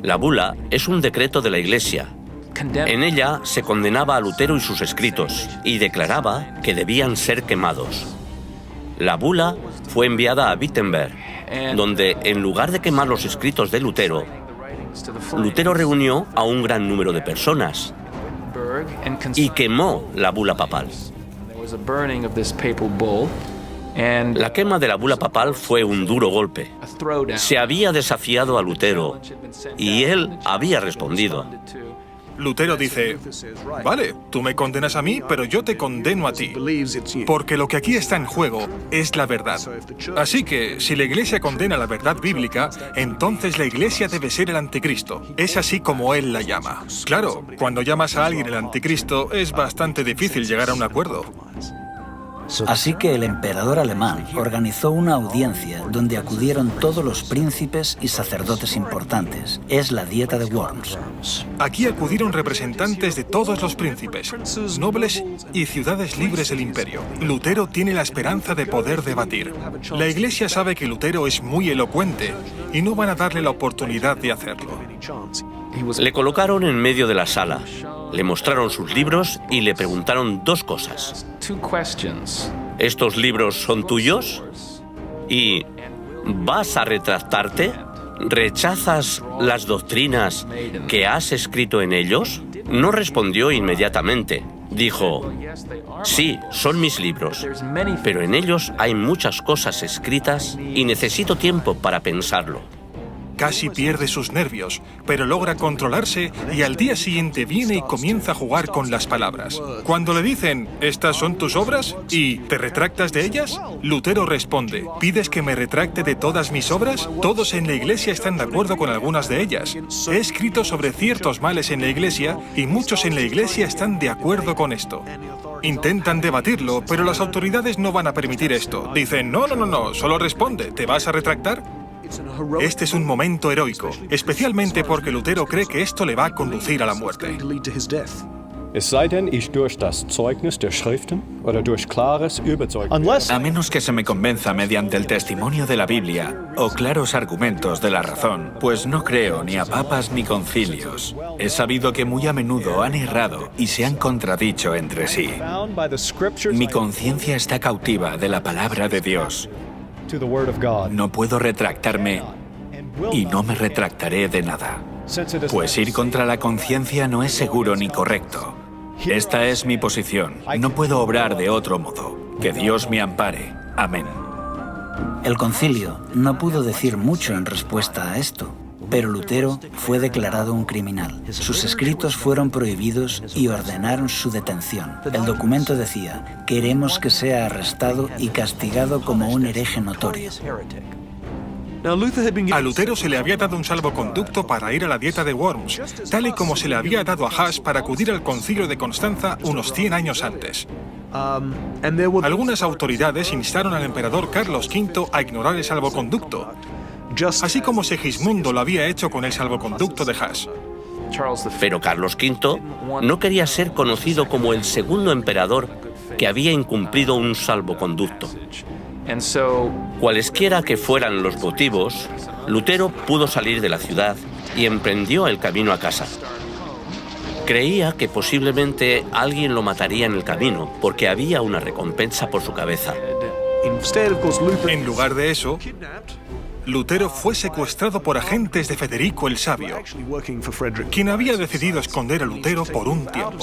La bula es un decreto de la Iglesia. En ella se condenaba a Lutero y sus escritos y declaraba que debían ser quemados. La bula fue enviada a Wittenberg, donde, en lugar de quemar los escritos de Lutero, Lutero reunió a un gran número de personas y quemó la bula papal. La quema de la bula papal fue un duro golpe. Se había desafiado a Lutero y él había respondido. Lutero dice: «Vale, tú me condenas a mí, pero yo te condeno a ti, porque lo que aquí está en juego es la verdad. Así que, si la Iglesia condena la verdad bíblica, entonces la Iglesia debe ser el anticristo. Es así como él la llama». Claro, cuando llamas a alguien el anticristo, es bastante difícil llegar a un acuerdo. Así que el emperador alemán organizó una audiencia donde acudieron todos los príncipes y sacerdotes importantes. Es la Dieta de Worms. Aquí acudieron representantes de todos los príncipes, nobles y ciudades libres del imperio. Lutero tiene la esperanza de poder debatir. La Iglesia sabe que Lutero es muy elocuente y no van a darle la oportunidad de hacerlo. Le colocaron en medio de la sala, le mostraron sus libros y le preguntaron dos cosas. ¿Estos libros son tuyos? ¿Y vas a retractarte? ¿Rechazas las doctrinas que has escrito en ellos? No respondió inmediatamente. Dijo: «Sí, son mis libros, pero en ellos hay muchas cosas escritas y necesito tiempo para pensarlo». Casi pierde sus nervios, pero logra controlarse y al día siguiente viene y comienza a jugar con las palabras. Cuando le dicen: «¿Estas son tus obras?» y «¿te retractas de ellas?», Lutero responde: «¿Pides que me retracte de todas mis obras? Todos en la Iglesia están de acuerdo con algunas de ellas. He escrito sobre ciertos males en la Iglesia y muchos en la Iglesia están de acuerdo con esto». Intentan debatirlo, pero las autoridades no van a permitir esto. Dicen: «No, solo responde, ¿te vas a retractar?». Este es un momento heroico, especialmente porque Lutero cree que esto le va a conducir a la muerte. A menos que se me convenza mediante el testimonio de la Biblia o claros argumentos de la razón, pues no creo ni a papas ni concilios. He sabido que muy a menudo han errado y se han contradicho entre sí. Mi conciencia está cautiva de la palabra de Dios. No puedo retractarme y no me retractaré de nada. Pues ir contra la conciencia no es seguro ni correcto. Esta es mi posición. No puedo obrar de otro modo. Que Dios me ampare. Amén. El concilio no pudo decir mucho en respuesta a esto, pero Lutero fue declarado un criminal. Sus escritos fueron prohibidos y ordenaron su detención. El documento decía: queremos que sea arrestado y castigado como un hereje notorio. A Lutero se le había dado un salvoconducto para ir a la dieta de Worms, tal y como se le había dado a Huss para acudir al concilio de Constanza unos 100 años antes. Algunas autoridades instaron al emperador Carlos V a ignorar el salvoconducto, así como Segismundo lo había hecho con el salvoconducto de Huss. Pero Carlos V no quería ser conocido como el segundo emperador que había incumplido un salvoconducto. Cualesquiera que fueran los motivos, Lutero pudo salir de la ciudad y emprendió el camino a casa. Creía que posiblemente alguien lo mataría en el camino, porque había una recompensa por su cabeza. En lugar de eso, Lutero fue secuestrado por agentes de Federico el Sabio, quien había decidido esconder a Lutero por un tiempo.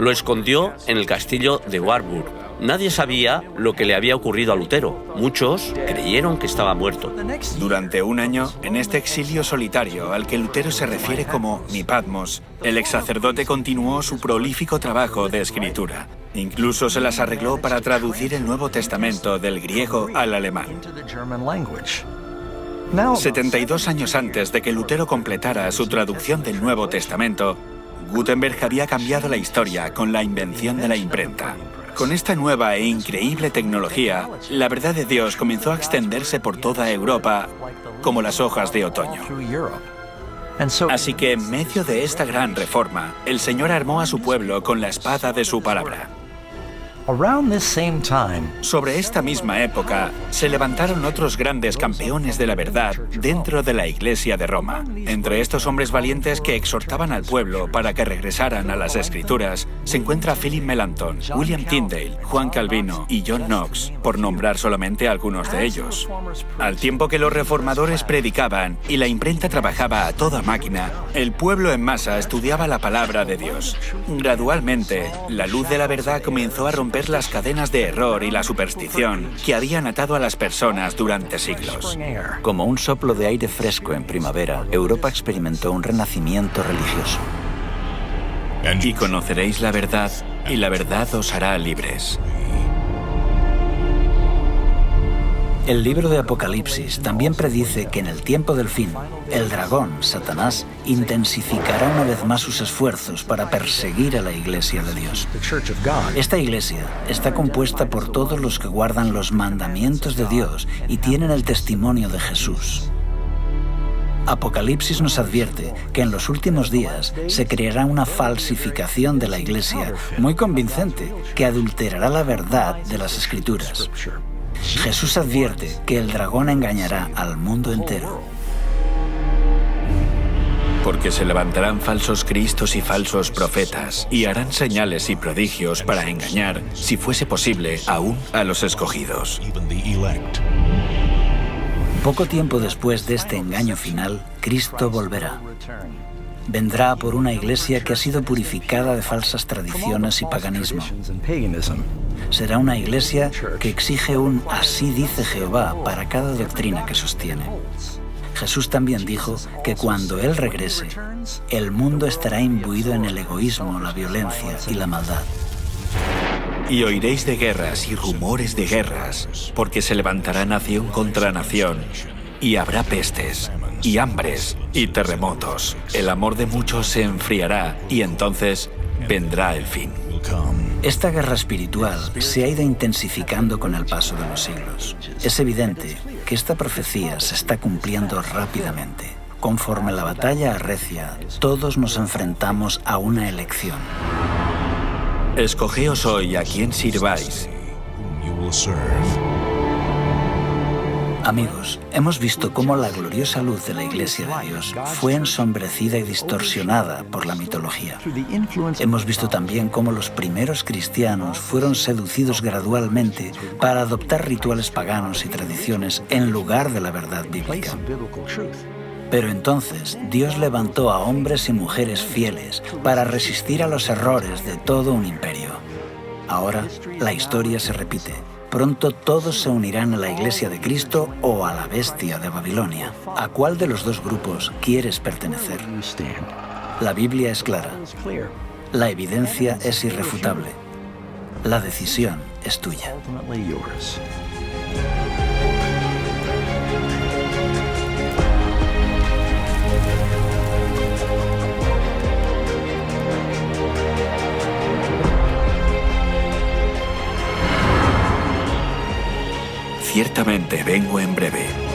Lo escondió en el castillo de Warburg. Nadie sabía lo que le había ocurrido a Lutero. Muchos creyeron que estaba muerto. Durante un año, en este exilio solitario al que Lutero se refiere como mi Patmos, el ex sacerdote continuó su prolífico trabajo de escritura. Incluso se las arregló para traducir el Nuevo Testamento del griego al alemán. 72 años antes de que Lutero completara su traducción del Nuevo Testamento, Gutenberg había cambiado la historia con la invención de la imprenta. Con esta nueva e increíble tecnología, la verdad de Dios comenzó a extenderse por toda Europa como las hojas de otoño. Así que en medio de esta gran reforma, el Señor armó a su pueblo con la espada de su palabra. Sobre esta misma época, se levantaron otros grandes campeones de la verdad dentro de la Iglesia de Roma. Entre estos hombres valientes que exhortaban al pueblo para que regresaran a las Escrituras, se encuentra Philip Melanchthon, William Tyndale, Juan Calvino y John Knox, por nombrar solamente algunos de ellos. Al tiempo que los reformadores predicaban y la imprenta trabajaba a toda máquina, el pueblo en masa estudiaba la palabra de Dios. Gradualmente, la luz de la verdad comenzó a romper las cadenas de error y la superstición que habían atado a las personas durante siglos. Como un soplo de aire fresco en primavera, Europa experimentó un renacimiento religioso. Y conoceréis la verdad, y la verdad os hará libres. El libro de Apocalipsis también predice que en el tiempo del fin, el dragón, Satanás, intensificará una vez más sus esfuerzos para perseguir a la Iglesia de Dios. Esta Iglesia está compuesta por todos los que guardan los mandamientos de Dios y tienen el testimonio de Jesús. Apocalipsis nos advierte que en los últimos días se creará una falsificación de la Iglesia muy convincente que adulterará la verdad de las Escrituras. Jesús advierte que el dragón engañará al mundo entero. Porque se levantarán falsos cristos y falsos profetas, y harán señales y prodigios para engañar, si fuese posible, aún a los escogidos. Poco tiempo después de este engaño final, Cristo volverá. Vendrá por una iglesia que ha sido purificada de falsas tradiciones y paganismo. Será una iglesia que exige un "así dice Jehová" para cada doctrina que sostiene. Jesús también dijo que cuando Él regrese, el mundo estará imbuido en el egoísmo, la violencia y la maldad. Y oiréis de guerras y rumores de guerras, porque se levantará nación contra nación, y habrá pestes, y hambres, y terremotos. El amor de muchos se enfriará, y entonces vendrá el fin. Esta guerra espiritual se ha ido intensificando con el paso de los siglos. Es evidente que esta profecía se está cumpliendo rápidamente. conforme la batalla arrecia, todos nos enfrentamos a una elección. Escogeos hoy a quién sirváis. Amigos, hemos visto cómo la gloriosa luz de la Iglesia de Dios fue ensombrecida y distorsionada por la mitología. Hemos visto también cómo los primeros cristianos fueron seducidos gradualmente para adoptar rituales paganos y tradiciones en lugar de la verdad bíblica. Pero entonces Dios levantó a hombres y mujeres fieles para resistir a los errores de todo un imperio. Ahora la historia se repite. Pronto todos se unirán a la Iglesia de Cristo o a la bestia de Babilonia. ¿A cuál de los dos grupos quieres pertenecer? La Biblia es clara. La evidencia es irrefutable. La decisión es tuya. Ciertamente vengo en breve.